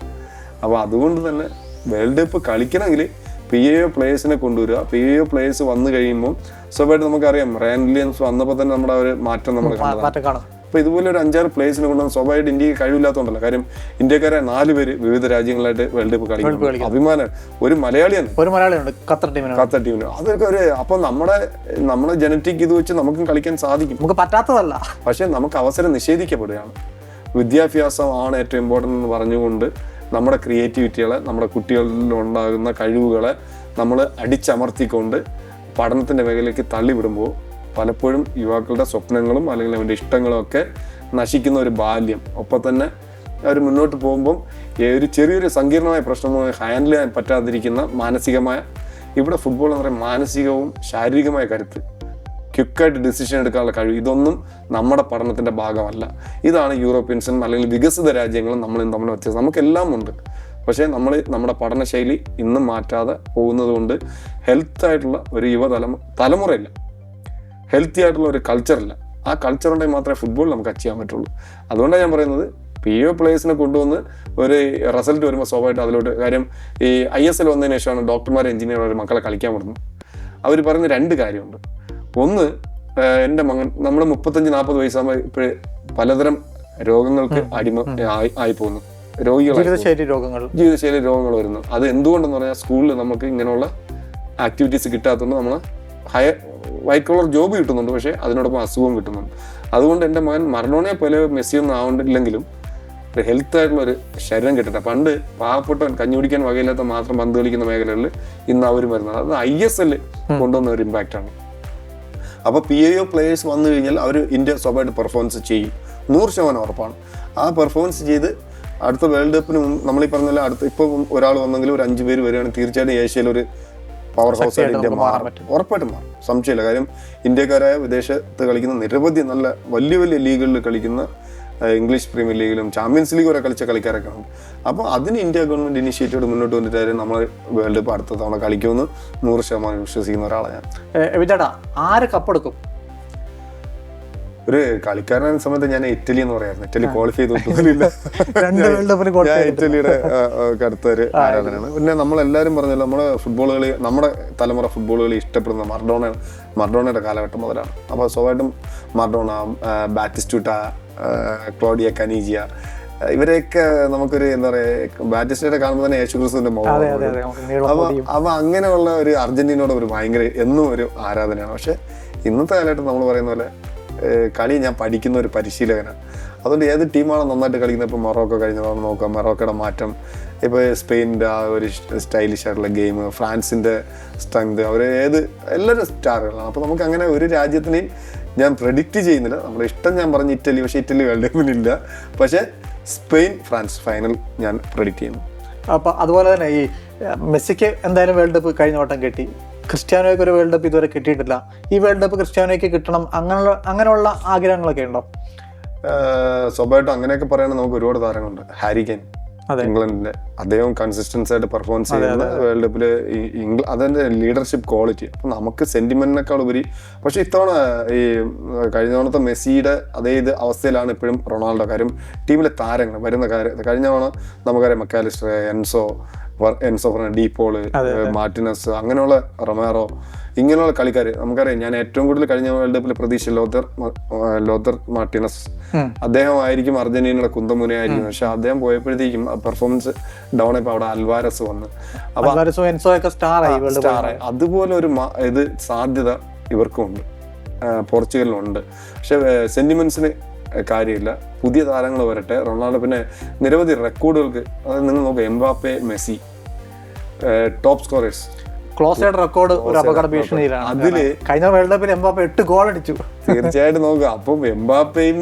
അപ്പോൾ അതുകൊണ്ട് തന്നെ വേൾഡ് കപ്പ് കളിക്കണമെങ്കിൽ PAO പ്ലേയേഴ്സിനെ കൊണ്ടുവരിക. PAO പ്ലേയേഴ്സ് വന്നു കഴിയുമ്പോൾ സ്വാഭാവികമായിട്ട് നമുക്കറിയാം റയാൻ വില്യംസ് വന്നപ്പോൾ തന്നെ നമ്മുടെ ഒരു മാറ്റം നമ്മൾ കണ്ടതാണ്. അപ്പോൾ ഇതുപോലെ ഒരു 5-6 പ്ലേയേഴ്സിനെ കൊണ്ടുവന്ന് സ്വാഭാവികമായിട്ട് ഇന്ത്യക്ക് കഴിവില്ലാത്തതുകൊണ്ടല്ല. കാര്യം ഇന്ത്യക്കാരെ 4 പേര് വിവിധ രാജ്യങ്ങളായിട്ട് വേൾഡ് കപ്പ് കളിക്കുന്നു. അഭിമാനം. ഒരു മലയാളിയാണ്, ഒരു മലയാളിയുണ്ട് ഖത്തർ ടീമിന്. അതൊക്കെ ഒരു അപ്പോൾ നമ്മുടെ ജനറ്റിക് ഇത് വെച്ച് നമുക്കും കളിക്കാൻ സാധിക്കും. നമുക്ക് പറ്റാത്തതല്ല, പക്ഷെ നമുക്ക് അവസരം നിഷേധിക്കപ്പെടുകയാണ്. വിദ്യാഭ്യാസമാണ് ഏറ്റവും ഇമ്പോർട്ടൻ്റ് എന്ന് പറഞ്ഞുകൊണ്ട് നമ്മുടെ ക്രിയേറ്റിവിറ്റികളെ, നമ്മുടെ കുട്ടികളിൽ ഉണ്ടാകുന്ന കഴിവുകളെ നമ്മൾ അടിച്ചമർത്തിക്കൊണ്ട് പഠനത്തിൻ്റെ മേഖലയിലേക്ക് തള്ളിവിടുമ്പോൾ പലപ്പോഴും യുവാക്കളുടെ സ്വപ്നങ്ങളും അല്ലെങ്കിൽ അവൻ്റെ ഇഷ്ടങ്ങളും ഒക്കെ നശിക്കുന്ന ഒരു ബാല്യം. ഒപ്പം തന്നെ അവർ മുന്നോട്ട് പോകുമ്പം ഒരു ചെറിയൊരു സങ്കീർണമായ പ്രശ്നം ഹാൻഡിൽ ചെയ്യാൻ പറ്റാതിരിക്കുന്ന മാനസികമായ, ഇവിടെ ഫുട്ബോൾ എന്ന് പറയുന്നത് മാനസികവും ശാരീരികമായ കരുത്ത്, ക്വിക്കായിട്ട് ഡിസിഷൻ എടുക്കാനുള്ള കഴിവ്, ഇതൊന്നും നമ്മുടെ പഠനത്തിൻ്റെ ഭാഗമല്ല. ഇതാണ് യൂറോപ്യൻസും അല്ലെങ്കിൽ വികസിത രാജ്യങ്ങളും നമ്മളും തമ്മിൽ വ്യത്യാസം. നമുക്കെല്ലാം ഉണ്ട്, പക്ഷേ നമ്മുടെ പഠനശൈലി ഇന്നും മാറ്റാതെ പോകുന്നത് കൊണ്ട് ഹെൽത്തായിട്ടുള്ള ഒരു തലമുറയില്ല, ഹെൽത്തി ആയിട്ടുള്ള ഒരു കൾച്ചറില്ല. ആ കൾച്ചർ ഉണ്ടെങ്കിൽ മാത്രമേ ഫുട്ബോൾ നമുക്ക് അച്ചീവ് ചെയ്യാൻ പറ്റുള്ളൂ. അതുകൊണ്ടാണ് ഞാൻ പറയുന്നത് PAO പ്ലേയേഴ്സിനെ കൊണ്ടുവന്ന് ഒരു റിസൾട്ട് വരുമ്പോൾ സ്വാഭാവികമായിട്ട് അതിലോട്ട് കാര്യം ഈ ISL വന്നതിന് ശേഷമാണ് ഡോക്ടർമാർ എഞ്ചിനീയർമാർ മക്കളെ കളിക്കാൻ വിടുന്നത്. അവർ പറയുന്ന 2 കാര്യമുണ്ട്. ഒന്ന്, എൻ്റെ മകൻ നമ്മൾ 35-40 വയസ്സാകുമ്പോൾ ഇപ്പോഴേ പലതരം രോഗങ്ങൾക്ക് ആയി പോകുന്നു, ജീവിതശൈലി രോഗങ്ങൾ വരുന്നു. അത് എന്തുകൊണ്ടെന്ന് പറഞ്ഞാൽ സ്കൂളിൽ നമുക്ക് ഇങ്ങനെയുള്ള ആക്ടിവിറ്റീസ് കിട്ടാത്തതുകൊണ്ട് നമ്മൾ വൈറ്റ് കോളർ ജോബ് കിട്ടുന്നുണ്ട്, പക്ഷേ അതിനോടൊപ്പം അസുഖവും കിട്ടുന്നുണ്ട്. അതുകൊണ്ട് എൻ്റെ മകൻ മറഡോണയെ പോലെ മെസ്സിയൊന്നും ആവണ്ടില്ലെങ്കിലും ഒരു ഹെൽത്ത് ആയിട്ടുള്ള ഒരു ശരീരം കിട്ടട്ടെ. പണ്ട് പാവപ്പെട്ടവൻ കഞ്ഞി കുടിക്കാൻ വകയില്ലാത്ത മാത്രം പന്ത് കളിക്കുന്ന മേഖലകളിൽ ഇന്ന് അവർ വരുന്നത് അത് ISL കൊണ്ടുവന്ന ഒരു ഇമ്പാക്റ്റാണ്. അപ്പോൾ PAO പ്ലേയേഴ്സ് വന്നു കഴിഞ്ഞാൽ അവർ ഇന്ത്യ സ്വാഭാവികമായിട്ട് പെർഫോമൻസ് ചെയ്യും, 100% ഉറപ്പാണ്. ആ പെർഫോമൻസ് ചെയ്ത് അടുത്ത വേൾഡ് കപ്പിന് നമ്മളീ പറഞ്ഞാൽ ഇപ്പോൾ ഒരാൾ വന്നെങ്കിൽ ഒരു 5 പേര് വരികയാണെങ്കിൽ തീർച്ചയായിട്ടും ഏഷ്യയിൽ ഒരു പവർ ഹൗസ് ആയിട്ട് ഇന്ത്യ ഉറപ്പായിട്ടും മാറും, സംശയമില്ല. കാര്യം ഇന്ത്യക്കാരായ വിദേശത്ത് കളിക്കുന്ന നിരവധി നല്ല വലിയ ലീഗുകളിൽ കളിക്കുന്ന ഇംഗ്ലീഷ് പ്രീമിയർ ലീഗിലും ചാമ്പ്യൻസ് ലീഗ് വരെ കളിച്ച കളിക്കാരൊക്കെ ഉണ്ട്. അപ്പോൾ അതിന് ഇന്ത്യ ഗവൺമെൻറ് ഇനിഷ്യേറ്റീവ് മുന്നോട്ട് വന്നിട്ടായിരുന്നു നമ്മൾ വേൾഡ് കപ്പ് അടുത്ത തവണ കളിക്കുമെന്ന് 100% വിശ്വസിക്കുന്ന ഒരാളാണ് ഞാൻ. വിജേട്ടാ, ആര് കപ്പെടുക്കും? ഒരു കളിക്കാരനായ സമയത്ത് ഞാൻ ഇറ്റലി എന്ന് പറയായിരുന്നു. ഇറ്റലി ക്വാളിഫൈ ചെയ്തിട്ടില്ല. ഞാൻ ഇറ്റലിയുടെ അടുത്ത ഒരു ആരാധനയാണ്. പിന്നെ നമ്മളെല്ലാവരും പറഞ്ഞല്ലോ നമ്മുടെ തലമുറ ഫുട്ബോൾ കളി ഇഷ്ടപ്പെടുന്ന മറഡോണയുടെ കാലഘട്ടം മുതലാണ്. അപ്പോൾ സ്വാഭാവികമായിട്ടും മറഡോണ, ബാറ്റിസ്റ്റൂട്ട, ക്ലോഡിയ കനീജിയ, ഇവരെയൊക്കെ നമുക്കൊരു എന്താ പറയുക, ബാറ്റിസ്റ്റയുടെ കാണുമ്പോൾ തന്നെ യേശുക്രിസ്തുവിന്റെ മുഖം. അപ്പൊ അങ്ങനെയുള്ള ഒരു അർജന്റീനയോട് ഒരു ഭയങ്കര എന്നും ഒരു ആരാധനയാണ്. പക്ഷെ ഇന്നത്തെ കാലഘട്ടം നമ്മൾ പറയുന്ന പോലെ കളി ഞാൻ പഠിക്കുന്ന ഒരു പരിശീലകനാണ്. അതുകൊണ്ട് ഏത് ടീമാണ് നന്നായിട്ട് കളിക്കുന്നത്, ഇപ്പോൾ മൊറോക്കോ കഴിഞ്ഞതാണ് നോക്കാം, മൊറോക്കോയുടെ മാറ്റം, ഇപ്പോൾ സ്പെയിനിൻ്റെ ആ ഒരു സ്റ്റൈലിഷ് ആയിട്ടുള്ള ഗെയിം, ഫ്രാൻസിൻ്റെ സ്ട്രെങ്ത്, എല്ലാവരും സ്റ്റാറുകളാണ്. അപ്പോൾ നമുക്ക് അങ്ങനെ ഒരു രാജ്യത്തിനെയും ഞാൻ പ്രെഡിക്റ്റ് ചെയ്യുന്നില്ല. നമ്മുടെ ഇഷ്ടം ഞാൻ പറഞ്ഞ ഇറ്റലി, പക്ഷേ ഇറ്റലി വേൾഡ് കപ്പിനില്ല. പക്ഷേ സ്പെയിൻ ഫ്രാൻസ് ഫൈനൽ ഞാൻ പ്രെഡിക്റ്റ് ചെയ്യുന്നു. അപ്പോൾ അതുപോലെ തന്നെ ഈ മെസ്സിക്ക് എന്തായാലും വേൾഡ് കപ്പ് കഴിഞ്ഞ വട്ടം കിട്ടി, ക്രിസ്ത്യാനോയ്ക്ക് ഒരു വേൾഡ് കപ്പ് ഇതുവരെ കിട്ടിയിട്ടില്ല. ഈ വേൾഡ് കപ്പ് ക്രിസ്ത്യാനോയ്ക്ക് കിട്ടണം അങ്ങനെയുള്ള ആഗ്രഹങ്ങളൊക്കെ ഉണ്ടോ? സ്വാഭാവികമായിട്ടും അങ്ങനെയൊക്കെ പറയുന്നത് നമുക്ക് ഒരുപാട് താരങ്ങളുണ്ട്. ഹാരി കെയ്ൻ ഇംഗ്ലണ്ടിന്റെ, അദ്ദേഹം കൺസിസ്റ്റൻസി ആയിട്ട് പെർഫോമൻസ് ചെയ്യുന്ന വേൾഡ് കപ്പില് അതിന്റെ ലീഡർഷിപ്പ് ക്വാളിറ്റി. അപ്പൊ നമുക്ക് സെന്റിമെന്റിനേക്കാൾ ഉപരി, പക്ഷെ ഇത്തവണ ഈ കഴിഞ്ഞ തവണത്തെ മെസ്സിയുടെ അതേ അവസ്ഥയിലാണ് ഇപ്പോഴും റൊണാൾഡോ. കാര്യം ടീമിലെ താരങ്ങൾ വരുന്ന കഴിഞ്ഞ തവണ നമുക്കറിയാം മക്കാലിസ്റ്റർ, എൻസോ ഡീപോള്, മാർട്ടിനസ്, അങ്ങനെയുള്ള റൊമാറോ, ഇങ്ങനെയുള്ള കളിക്കാർ നമുക്കറിയാം. ഞാൻ ഏറ്റവും കൂടുതൽ കഴിഞ്ഞ വേൾഡ് കപ്പിലെ പ്രതീക്ഷ ലോതർ മാർട്ടിനസ്, അദ്ദേഹം ആയിരിക്കും അർജന്റീനയുടെ കുന്തമുനയായിരിക്കും. പക്ഷെ അദ്ദേഹം പോയപ്പോഴത്തേക്കും പെർഫോമൻസ് ഡൗൺ ആയപ്പോൾ അവിടെ അൽവാരസ് വന്ന്, സ്റ്റാറായി. അതുപോലെ ഒരു സാധ്യത ഇവർക്കും ഉണ്ട്, പോർച്ചുഗലിനുണ്ട്. പക്ഷെ സെന്റിമെന്റ്സിന് കാര്യമില്ല, പുതിയ താരങ്ങൾ വരട്ടെ. റൊണാൾഡോ പിന്നെ നിരവധി റെക്കോർഡുകൾക്ക്, അതായത് നിങ്ങൾ നോക്കുക, Mbappe, Messi top scorers, close record ഒരു അപകട ഭീഷണിയിലാണ്. അതില് കഴിഞ്ഞ വേൾഡ് കപ്പിൽ എംബാപ്പെ 8 ഗോൾ അടിച്ചു. തീർച്ചയായിട്ടും നോക്കുക, അപ്പം എംബാപ്പയും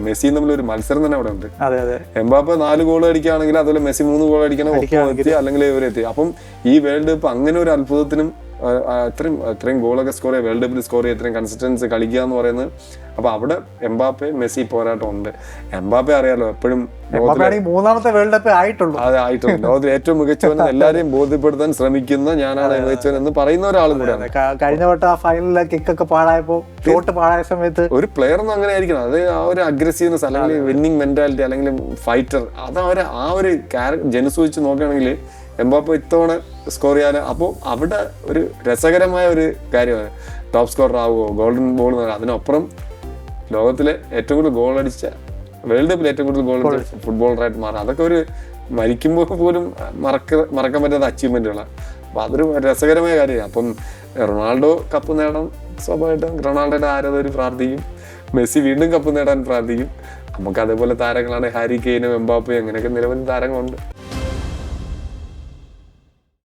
മെസ്സിയും തമ്മിൽ ഒരു മത്സരം തന്നെ അവിടെ ഉണ്ട്. എംബാപ്പെ 4 ഗോൾ അടിക്കുകയാണെങ്കിൽ അതുപോലെ മെസ്സി 3 ഗോൾ അടിക്കണം, അല്ലെങ്കിൽ ഇവരെത്തി. അപ്പം ഈ വേൾഡ് കപ്പ് അങ്ങനെ ഒരു അത്ഭുതത്തിനും ഇത്രയും ഗോളൊക്കെ സ്കോർ ചെയ്യുക, വേൾഡ് കപ്പിൽ സ്കോർ ചെയ്യുക, ഇത്രയും കൺസിസ്റ്റൻസി കളിക്കുക എന്ന് പറയുന്നത്. അപ്പൊ അവിടെ എംബാപ്പെ മെസ്സി പോരാട്ടം ഉണ്ട്. എംബാപ്പെ അറിയാലോ എപ്പോഴും മൂന്നാമത്തെ വേൾഡ് കപ്പ് ആയിട്ടുള്ളൂ. അതെ ആയിട്ടുണ്ട്. ലോകത്തിൽ ഏറ്റവും മികച്ചവൻ, എല്ലാരെയും ബോധ്യപ്പെടുത്താൻ ശ്രമിക്കുന്ന ഞാനാണ് മികച്ചവൻ എന്ന് പറയുന്ന ഒരാളും കൂടെയാണ്. കഴിഞ്ഞ വട്ടം ആ ഫൈനലിലെ കിക്കൊക്കെ പാഴായപ്പോ ഷോട്ട് പാഴായ സമയത്ത് ഒരു പ്ലെയർ ഒന്നും അങ്ങനെ ആയിരിക്കണം. അത് ആ ഒരു അഗ്രസീവ്നെസ് അല്ലെങ്കിൽ വിന്നിങ് മെന്റാലിറ്റി അല്ലെങ്കിൽ ഫൈറ്റർ, അത് അവരെ ആ ഒരു ജനുസ് വെച്ച് നോക്കുകയാണെങ്കിൽ എംബാപ്പെ ഇത്തവണ സ്കോർ ചെയ്യാൻ. അപ്പോൾ അവിടെ ഒരു രസകരമായ ഒരു കാര്യമാണ്. ടോപ്പ് സ്കോറർ ആവുമോ, ഗോൾഡൻ ബോൾ, അതിനപ്പുറം ലോകത്തിലെ ഏറ്റവും കൂടുതൽ ഗോൾ അടിച്ച, വേൾഡ് കപ്പിൽ ഏറ്റവും കൂടുതൽ ഗോൾ അടിച്ച ഫുട്ബോളറായിട്ട് മാറുക, അതൊക്കെ ഒരു മരിക്കുമ്പോൾ പോലും മറക്കാൻ പറ്റാത്ത അച്ചീവ്മെന്റുകളാണ്. അപ്പൊ അതൊരു രസകരമായ കാര്യമാണ്. അപ്പം റൊണാൾഡോ കപ്പ് നേടാൻ സ്വാഭാവികമായിട്ടും റൊണാൾഡോയുടെ ആരാധകർ പ്രാർത്ഥിക്കും, മെസ്സി വീണ്ടും കപ്പ് നേടാൻ പ്രാർത്ഥിക്കും. നമുക്ക് അതേപോലെ താരങ്ങളാണ് ഹാരി കെയ്നും എംബാപ്പയും, അങ്ങനെയൊക്കെ നിരവധി താരങ്ങളുണ്ട്.